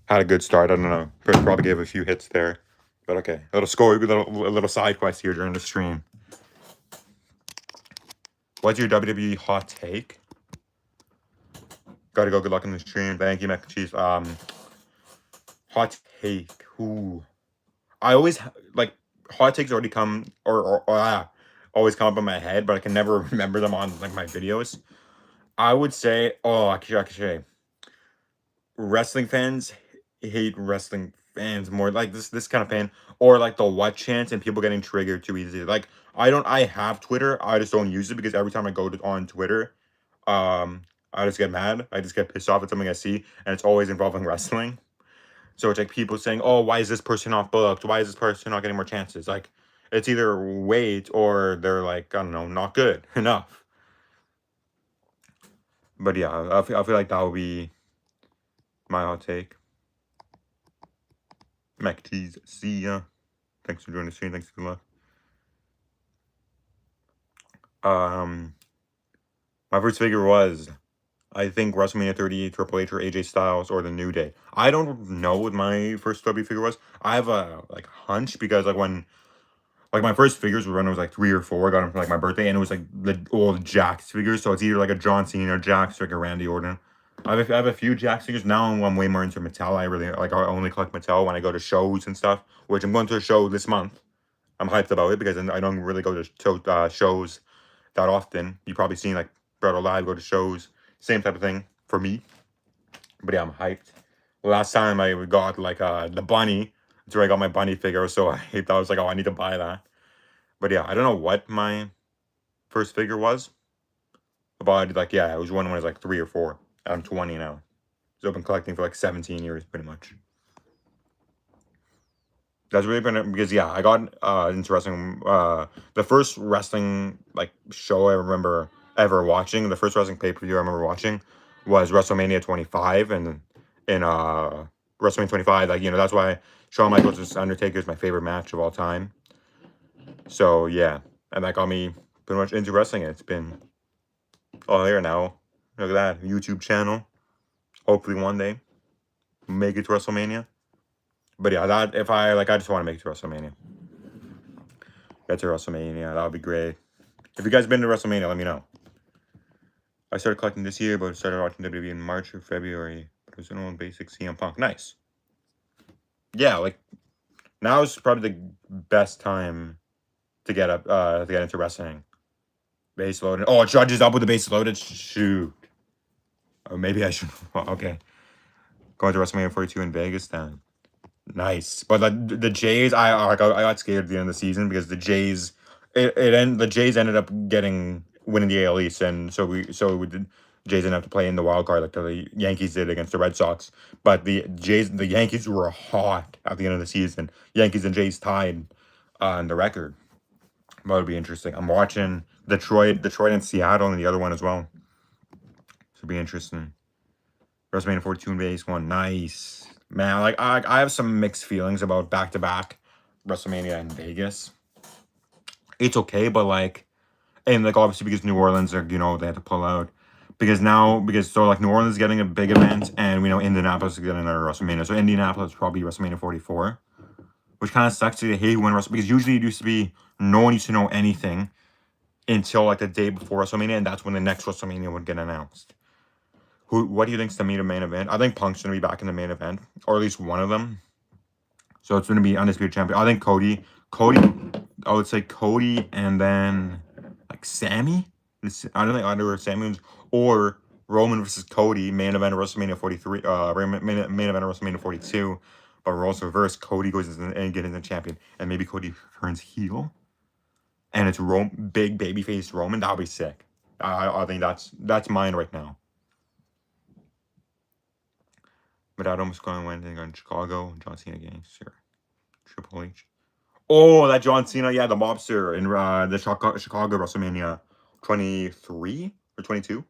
had a good start. I don't know. Probably gave a few hits there, but okay. A little side quest here during the stream. What's your WWE hot take? Gotta go. Good luck in the stream. Thank you, Mac and Cheese. Hot take. Ooh. I always like hot takes already come always come up in my head, but I can never remember them on like my videos. I would say, actually, wrestling fans hate wrestling fans more. Like this kind of fan, or like the what chance and people getting triggered too easy. Like I have Twitter. I just don't use it because every time I go on Twitter, I just get mad. I just get pissed off at something I see, and it's always involving wrestling. So it's like people saying, "Oh, why is this person not booked? Why is this person not getting more chances?" Like, it's either wait or they're like, I don't know, not good enough. But yeah, I feel like that would be my hot take. Mac Cheese, see ya. Thanks for joining the stream. Thanks for the love. My first figure was, I think, WrestleMania 38, Triple H or AJ Styles or the New Day. I don't know what my first W figure was. I have a like hunch because like when my first figures were when I was like 3 or 4. I got them for like my birthday, and it was like the old Jax figures. So it's either like a John Cena or Jax or like a Randy Orton. I have a few Jax figures now. I'm way more into Mattel. I really like. I only collect Mattel when I go to shows and stuff. Which I'm going to a show this month. I'm hyped about it because I don't really go to shows that often. You've probably seen like Brother Live go to shows. Same type of thing for me. But yeah, I'm hyped. Last time I got like the bunny. That's where I got my bunny figure. So I hyped. I was like, oh, I need to buy that. But yeah, I don't know what my first figure was. But like, yeah, it was one when I was like 3 or 4. I'm 20 now. So I've been collecting for like 17 years, pretty much. That's really been because yeah, I got into wrestling. The first wrestling like show I remember ever watching, the first wrestling pay-per-view I remember watching was WrestleMania 25, and in WrestleMania 25, like that's why Shawn Michaels vs Undertaker is my favorite match of all time. So yeah, and that got me pretty much into wrestling. It's been all here now. Look at that YouTube channel. Hopefully one day make it to WrestleMania. But yeah, that if I just want to make it to WrestleMania. Get to WrestleMania, that would be great. If you guys been to WrestleMania, let me know. I started collecting this year, but I started watching WWE in March or February. But it was an old basic CM Punk. Nice. Yeah, like now is probably the best time to get into wrestling. Base loaded. Oh, Judge is up with the base loaded. Shoot. Or maybe I should. Okay. Going to WrestleMania 42 in Vegas then. Nice. But the Jays, I got scared at the end of the season because the Jays, the Jays ended up winning the AL East, and so we did. Jays didn't have to play in the wild card like the Yankees did against the Red Sox. But the Yankees were hot at the end of the season. Yankees and Jays tied on the record. That would be interesting. I'm watching Detroit and Seattle, and the other one as well. This would be interesting. WrestleMania 42 in Vegas one. Nice. Man, like I have some mixed feelings about back-to-back WrestleMania in Vegas. It's okay, but and obviously because New Orleans are, they had to pull out. Because New Orleans is getting a big event, and we know Indianapolis is getting another WrestleMania. So Indianapolis is probably WrestleMania 44. Which kind of sucks to hate when because usually it used to be no one used to know anything until the day before WrestleMania, and that's when the next WrestleMania would get announced. What do you think's the main event? I think Punk's gonna be back in the main event, or at least one of them. So it's gonna be Undisputed Champion. I think Cody. I would say Cody, and then Sammy. I don't think either Sammy or Roman versus Cody. Main event of WrestleMania 43. Main event of WrestleMania 42. But roles reverse. Cody goes and gets the champion, and maybe Cody turns heel, and it's big babyface Roman. That would be sick. I think that's mine right now. But I'd almost going Wednesday on Chicago. John Cena gangster. Triple H. Oh, that John Cena, yeah, the mobster in the Chicago WrestleMania 23 or 22.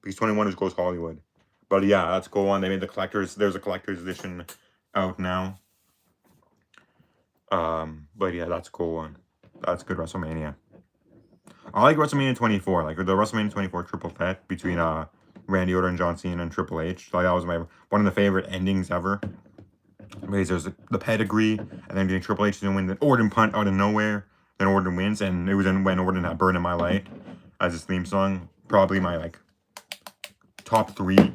Because 21 is Goes Hollywood. But yeah, that's a cool one. They made there's a collector's edition out now. But yeah, that's a cool one. That's good WrestleMania. I like WrestleMania 24, like the WrestleMania 24 triple threat between Randy Orton and John Cena and Triple H. Like that was one of the favorite endings ever. Because there's the pedigree, and then getting Triple H to win the Orton punt out of nowhere. Then Orton wins, and it was when Orton had "Burn in My Light" as his theme song. Probably my top 3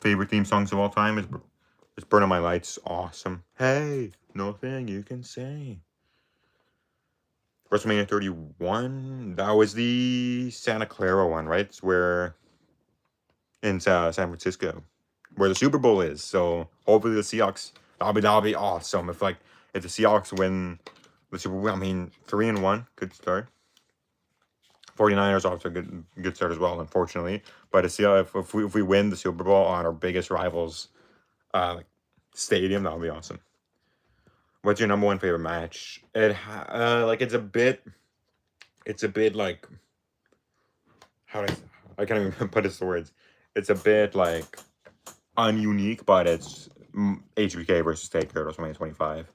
favorite theme songs of all time is "Burn in My Light's" awesome. Hey, nothing you can say. WrestleMania 31, that was the Santa Clara one, right? It's where in San Francisco, where the Super Bowl is. So hopefully the Seahawks. That'll be awesome if the Seahawks win the Super Bowl. I mean, 3-1, good start. 49ers off to a good start as well, unfortunately. But if we win the Super Bowl on our biggest rivals, stadium, that'll be awesome. What's your number one favorite match? It's a bit how do I can't even put it to words. It's a bit ununique, but it's HBK versus Taker at WrestleMania 25.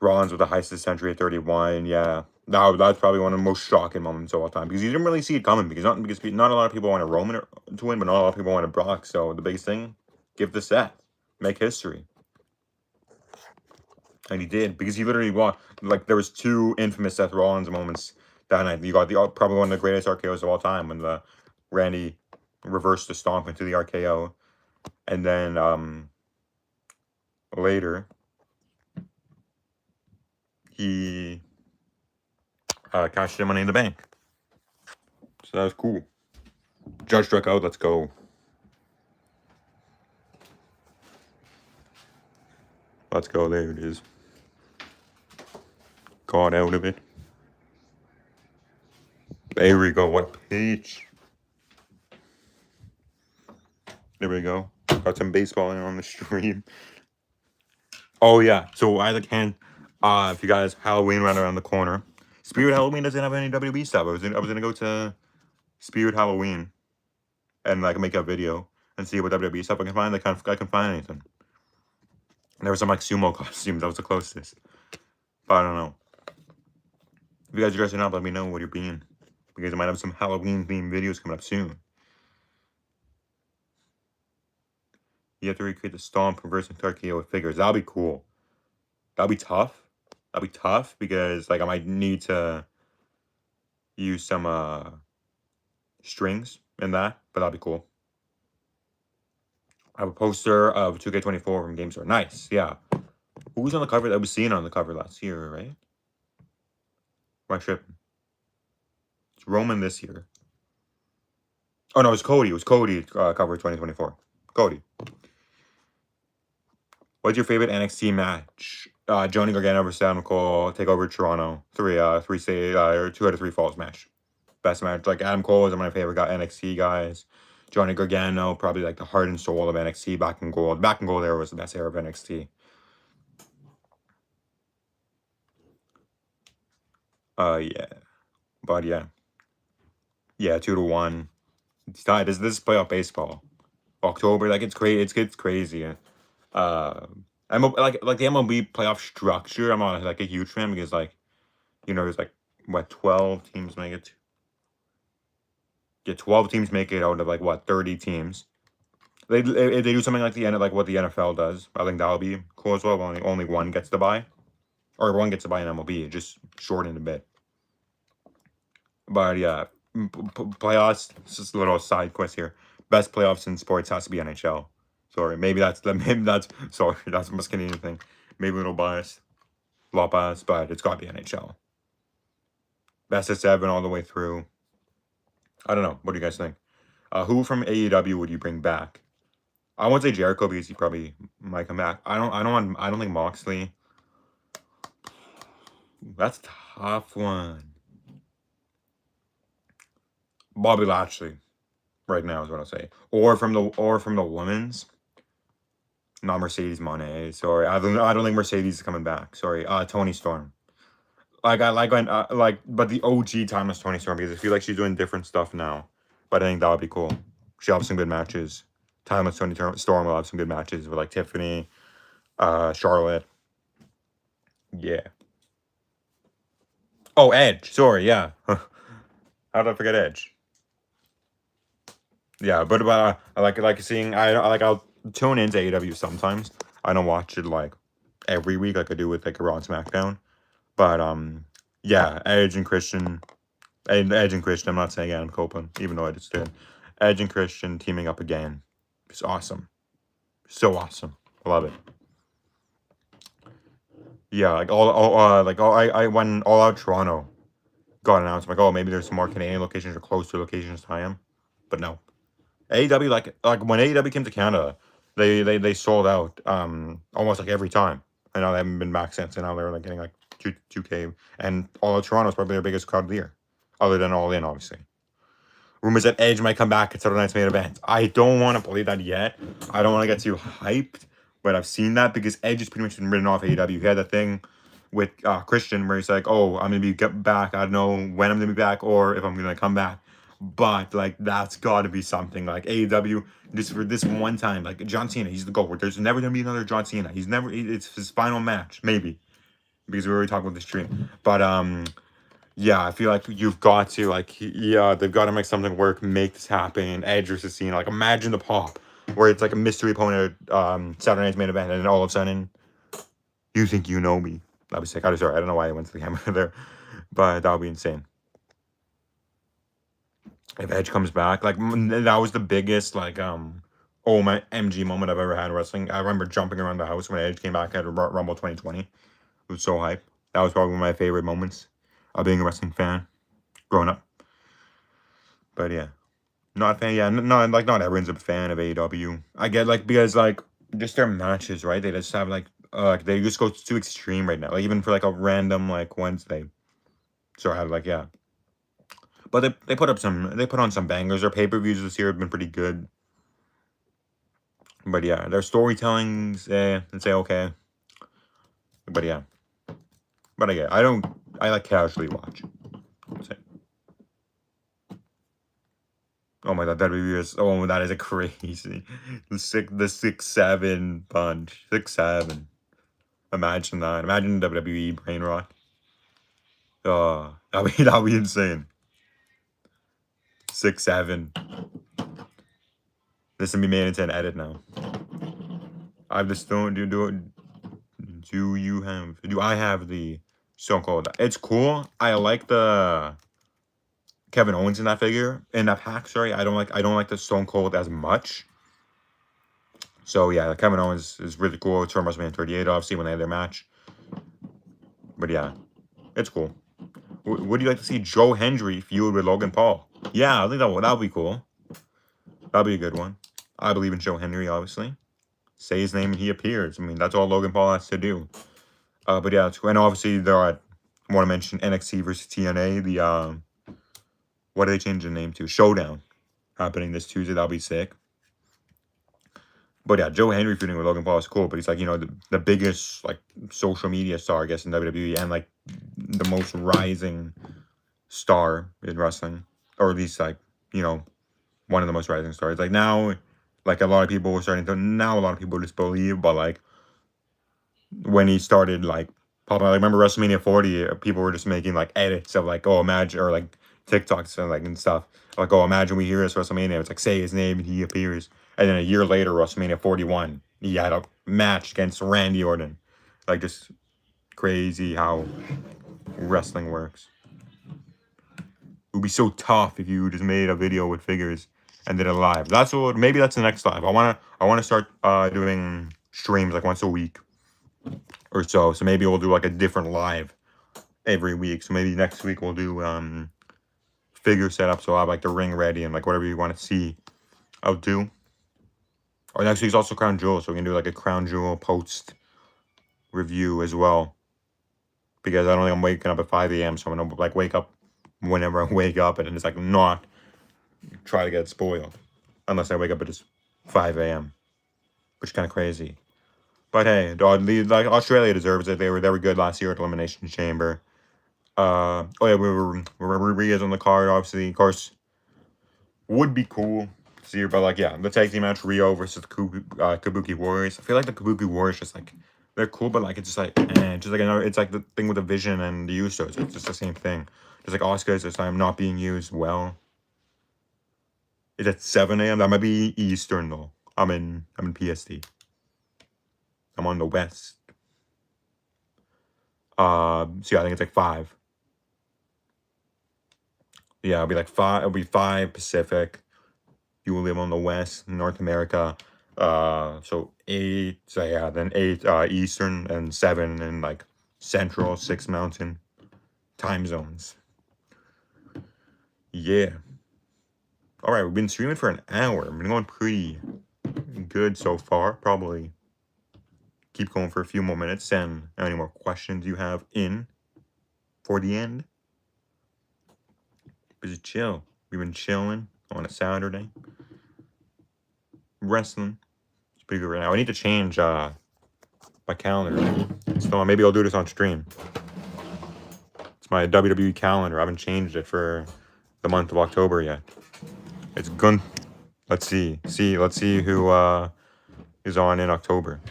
Rollins with the heist of the century at 31. Yeah, that's probably one of the most shocking moments of all time because you didn't really see it coming because not a lot of people wanted Roman to win, but not a lot of people wanted Brock. So the biggest thing, give the Seth, make history, and he did because he literally won. There was 2 infamous Seth Rollins moments that night. You got probably one of the greatest RKOs of all time when the Randy reversed the stomp into the RKO, and then later he cashed in Money in the Bank. So that was cool. Judge struck out. Let's go. Let's go. There it is. Caught out of it. There we go. What a peach. There we go. Got some baseball in on the stream. Oh yeah. So I if you guys, Halloween right around the corner. Spirit Halloween doesn't have any WWE stuff. I was gonna go to Spirit Halloween and like make a video and see what WWE stuff I can find. I can find anything. And there was some like sumo costumes. That was the closest. But I don't know. If you guys are dressing up, let me know what you're being. Because I might have some Halloween themed videos coming up soon. You have to recreate the Stomp reversing Tarkio with figures. That'll be cool. That'll be tough. That'll be tough because like I might need to use some strings in that, but that'll be cool. I have a poster of 2K24 from GameStore. Nice, yeah. Who was on the cover? I was seeing on the cover last year, right? Am I tripping? It's Roman this year. Oh no, it was Cody. It was Cody cover 2024. Cody. What's your favorite NXT match? Johnny Gargano versus Adam Cole take over Toronto. 2 out of 3 falls match. Best match. Like Adam Cole is one of my favorite NXT guys. Johnny Gargano, probably like the heart and soul of NXT. Back in gold. Back in gold era was the best era of NXT. Yeah. But yeah. Yeah, 2-1. It's tied. This is playoff baseball. October, like it's crazy. It's crazy. I'm like the MLB playoff structure. I'm not like a huge fan because like, there's like what 12 teams make it. Yeah, 12 teams make it out of like what 30 teams. If they do something like the end of like what the NFL does, I think that'll be cool as well. Only one gets to buy, or one gets to buy an MLB. Just shorten a bit. But yeah, playoffs. Just a little side quest here. Best playoffs in sports has to be NHL. Sorry, maybe that's sorry, that's a most Canadian thing. Maybe a little biased, a lot biased, but it's got to be NHL. Best of 7 all the way through. I don't know. What do you guys think? Who from AEW would you bring back? I won't say Jericho because he probably might come back. I don't think Moxley. That's a tough one. Bobby Lashley, right now is what I'll say. Or from the women's. Not Mercedes Moné. Sorry, I don't think Mercedes is coming back. Sorry, Toni Storm. Like I like when but the OG timeless Toni Storm because I feel like she's doing different stuff now. But I think that would be cool. She'll have some good matches. Timeless Toni Storm will have some good matches with like Tiffany, Charlotte. Yeah. Oh, Edge. Sorry, yeah. How did I forget Edge? Yeah, but I like seeing. I'll tune into AEW sometimes. I don't watch it like every week like I do with like Raw and SmackDown. But yeah, Edge and Christian. Edge and Christian. I'm not saying Adam Copeland, even though I just did. Edge and Christian teaming up again. It's awesome. So awesome. I love it. Yeah, like when All Out Toronto got announced, I'm like, oh, maybe there's some more Canadian locations or closer locations to I am. But no. AEW like when AEW came to Canada, they sold out almost like every time. I know they haven't been back since, and now they're like getting like 2K, and All of Toronto is probably their biggest crowd of the year, other than All In, obviously. Rumors that Edge might come back at Saturday Night's Main Event. I don't want to believe that yet. I don't want to get too hyped, but I've seen that because Edge has pretty much been written off AEW. He had that thing with Christian where he's like, oh, I'm gonna be back. I don't know when I'm gonna be back or if I'm gonna come back. But like that's got to be something like AEW just for this one time. Like John Cena, he's the GOAT. There's never gonna be another John Cena. It's his final match, maybe, because we already talked about the stream. But yeah, I feel like you've got to they've got to make something work, make this happen. Edge versus Cena, like imagine the pop where it's like a mystery opponent, Saturday Night's Main Event, and then all of a sudden, you think you know me. That'd be sick. I'm sorry, I don't know why I went to the camera there, but that would be insane. If Edge comes back, like that was the biggest oh my MG moment I've ever had in wrestling. I remember jumping around the house when Edge came back at Rumble 2020. It was so hype. That was probably one of my favorite moments of being a wrestling fan growing up. But yeah, not a fan. Yeah, no, like not everyone's a fan of AEW. I get because just their matches, right? They just have they just go too extreme right now. Like even for like a random Wednesday. So I have yeah. But they put on some bangers. Their pay-per-views this year have been pretty good. But yeah, their storytelling's it's okay. But yeah. But I like casually watch. So, oh my god, that is a crazy. The 6'7" punch. 6'7". Imagine that. Imagine WWE brain rot. That'd be insane. 6'7". This can be made into an edit now. I just don't do I have the Stone Cold? It's cool. I like the Kevin Owens in that pack. Sorry, I don't like the Stone Cold as much. So yeah, Kevin Owens is really cool. It's from WrestleMania 38, obviously, when they had their match. But yeah, it's cool. Would you like to see Joe Hendry feud with Logan Paul? Yeah, I think that would be cool. That'd be a good one. I believe in Joe Hendry, obviously. Say his name and he appears. I mean, that's all Logan Paul has to do. But yeah, and obviously I want to mention NXT versus TNA. The what did they change the name to? Showdown, happening this Tuesday. That'll be sick. But yeah, Joe Hendry feuding with Logan Paul is cool. But he's like, the biggest like social media star, I guess, in WWE, and like the most rising star in wrestling, or at least like one of the most rising stars. Like now, like a lot of people disbelieve, but like when he started like popping out, like remember WrestleMania 40, people were just making like edits of like, oh, imagine, or like TikToks and like and stuff. Like, oh, imagine we hear this WrestleMania. It's like, say his name and he appears. And then a year later, WrestleMania 41, he had a match against Randy Orton. Like, just crazy how wrestling works. It would be so tough if you just made a video with figures and did it live. Maybe that's the next live. I wanna start doing streams like once a week or so. So maybe we'll do like a different live every week. So maybe next week we'll do figure setup. So I'll have like the ring ready and like whatever you want to see, I'll do. Or next week's also Crown Jewel, so we can do like a Crown Jewel post review as well. Because I don't think I'm waking up at 5 a.m. So I'm gonna like wake up whenever I wake up and just like not try to get spoiled. Unless I wake up at just 5 a.m. Which is kind of crazy. But hey, like Australia deserves it. They were good last year at Elimination Chamber. Oh yeah, we were Rhea's on the card, obviously. Of course, would be cool to see her, but like yeah, the tag team match Rio versus the Kabuki Warriors. I feel like the Kabuki Warriors just like they're cool, but like it's just like just like another. It's like the thing with the Vision and the Usos. It's just the same thing. Just like Asuka's this time not being used well. It's at 7 a.m. That might be Eastern though. I'm in PST. I'm on the West. So yeah, I think it's like 5. Yeah, it'll be like 5. It'll be 5 Pacific. You will live on the West, North America. So 8. So yeah, then 8 Eastern and 7 in like Central, 6 Mountain time zones. Yeah. All right, we've been streaming for an hour. We've been going pretty good so far. Probably keep going for a few more minutes. Send any more questions you have in for the end. But just chill. We've been chilling on a Saturday. Wrestling. It's pretty good right now. I need to change my calendar. So maybe I'll do this on stream. It's my WWE calendar. I haven't changed it for the month of October yet. It's good. Let's see. Let's see who is on in October.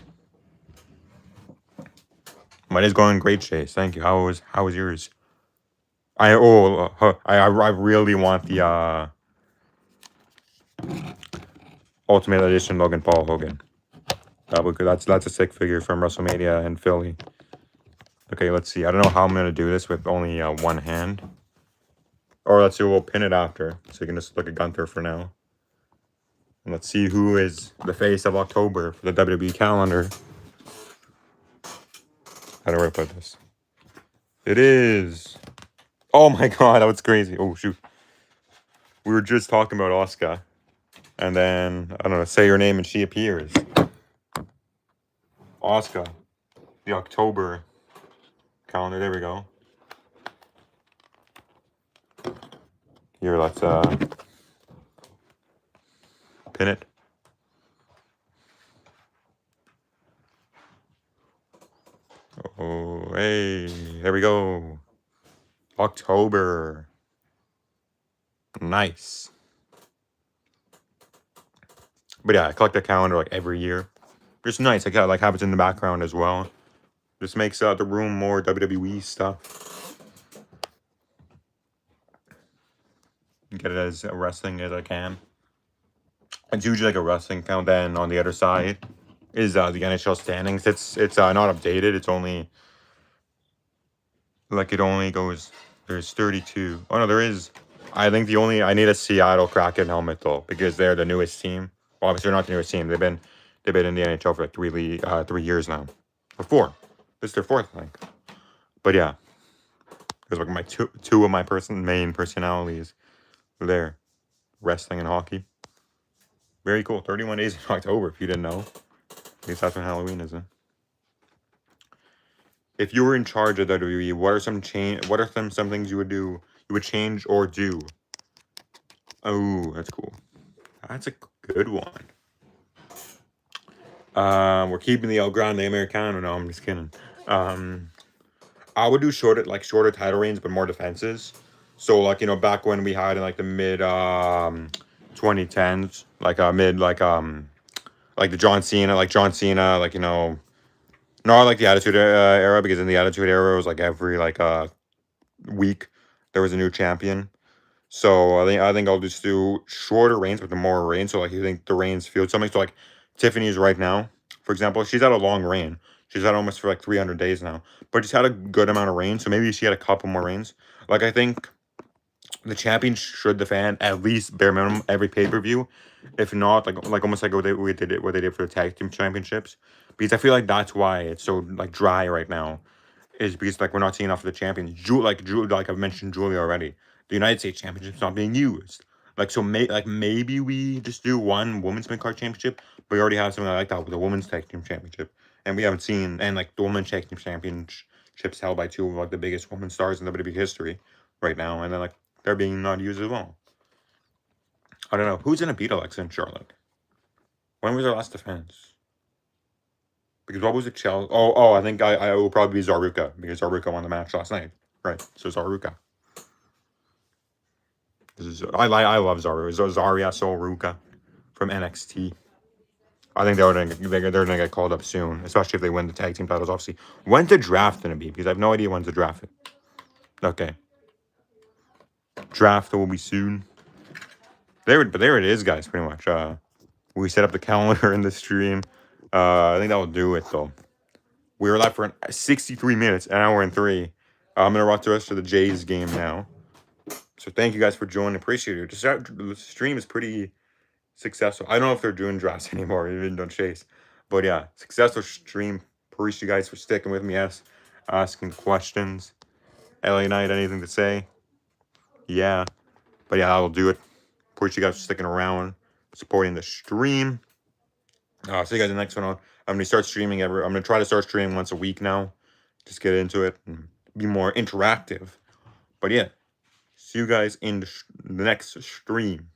Mine is going great, Chase. Thank you. How was yours? I really want the Ultimate Edition Logan Paul Hogan. That's a sick figure from WrestleMania in Philly. Okay, let's see. I don't know how I'm gonna do this with only one hand. Or let's see, we'll pin it after. So you can just look at Gunther for now. And let's see who is the face of October for the WWE calendar. How do I put this? It is. Oh my god, that was crazy. Oh shoot. We were just talking about Asuka. And then, I don't know, say her name and she appears. Asuka. The October calendar. There we go. Here, let's pin it. Oh, hey, there we go. October. Nice. But yeah, I collect the calendar like every year. It's nice. I got like have it in the background as well. This makes the room more WWE stuff. Get it as wrestling as I can. It's usually like a wrestling count. Then on the other side is the NHL standings. It's not updated. It's only like it only goes. There's 32. Oh no, there is. I think I need a Seattle Kraken helmet though because they're the newest team. Well, obviously they're not the newest team. They've been in the NHL for like 3 years now, or 4. This is their 4th, I think. But yeah, there's like my two of my main personalities there, wrestling and hockey. Very cool. 31 days in October, if you didn't know. I guess that's when Halloween is. If you were in charge of WWE, what are some things you would change or do? Oh, that's cool. That's a good one. We're keeping the El Grande Americano. No, I'm just kidding. I would do shorter title reigns, but more defenses. So like back when we had in like the mid 2010s, like like the John Cena, like not like the Attitude Era, because in the Attitude Era it was like every week there was a new champion. So I think I'll just do shorter reigns with the more reigns. So like you think the reigns feel something. So like Tiffany's right now, for example, she's had a long reign. She's had almost for like 300 days now, but she's had a good amount of reigns. So maybe she had a couple more reigns. Like I think the champion should defend at least bare minimum every pay-per-view. If not, like almost like what they did for the tag team championships. Because I feel like that's why it's so like dry right now. Is because like we're not seeing enough of the champions. Like I've mentioned Julia already. The United States Championship's not being used. Like so maybe we just do one women's mid-card championship, but we already have something like that with the women's tag team championship. And we haven't seen like the women's tag team championships held by 2 of like the biggest women stars in WWE history right now, and then like they're being not used as well. I don't know. Who's gonna beat Alexa and Charlotte? When was their last defense? Because what was it, Chelsea? Oh, I think I will probably be Zaruka, because Zaruka won the match last night. Right, so Zaruka. I love Zaruka. Zarya Soruka from NXT. I think they're gonna get called up soon, especially if they win the tag team titles. Obviously, when's the draft gonna be? Because I have no idea when's the draft. Okay, draft will be soon. But there it is, guys. Pretty much. We set up the calendar in the stream. I think that will do it though. We were live for 63 minutes, an hour and 3. I'm gonna watch the rest of the Jays game now. So thank you guys for joining. Appreciate it. The stream is pretty successful. I don't know if they're doing drafts anymore, even don't chase. But yeah, successful stream. Appreciate you guys for sticking with me, asking questions. LA Knight, anything to say? Yeah. But yeah, I will do it. Appreciate you guys for sticking around, supporting the stream. See you guys in the next one. I'm gonna start streaming I'm gonna try to start streaming once a week now. Just get into it and be more interactive. But yeah, see you guys in the next stream.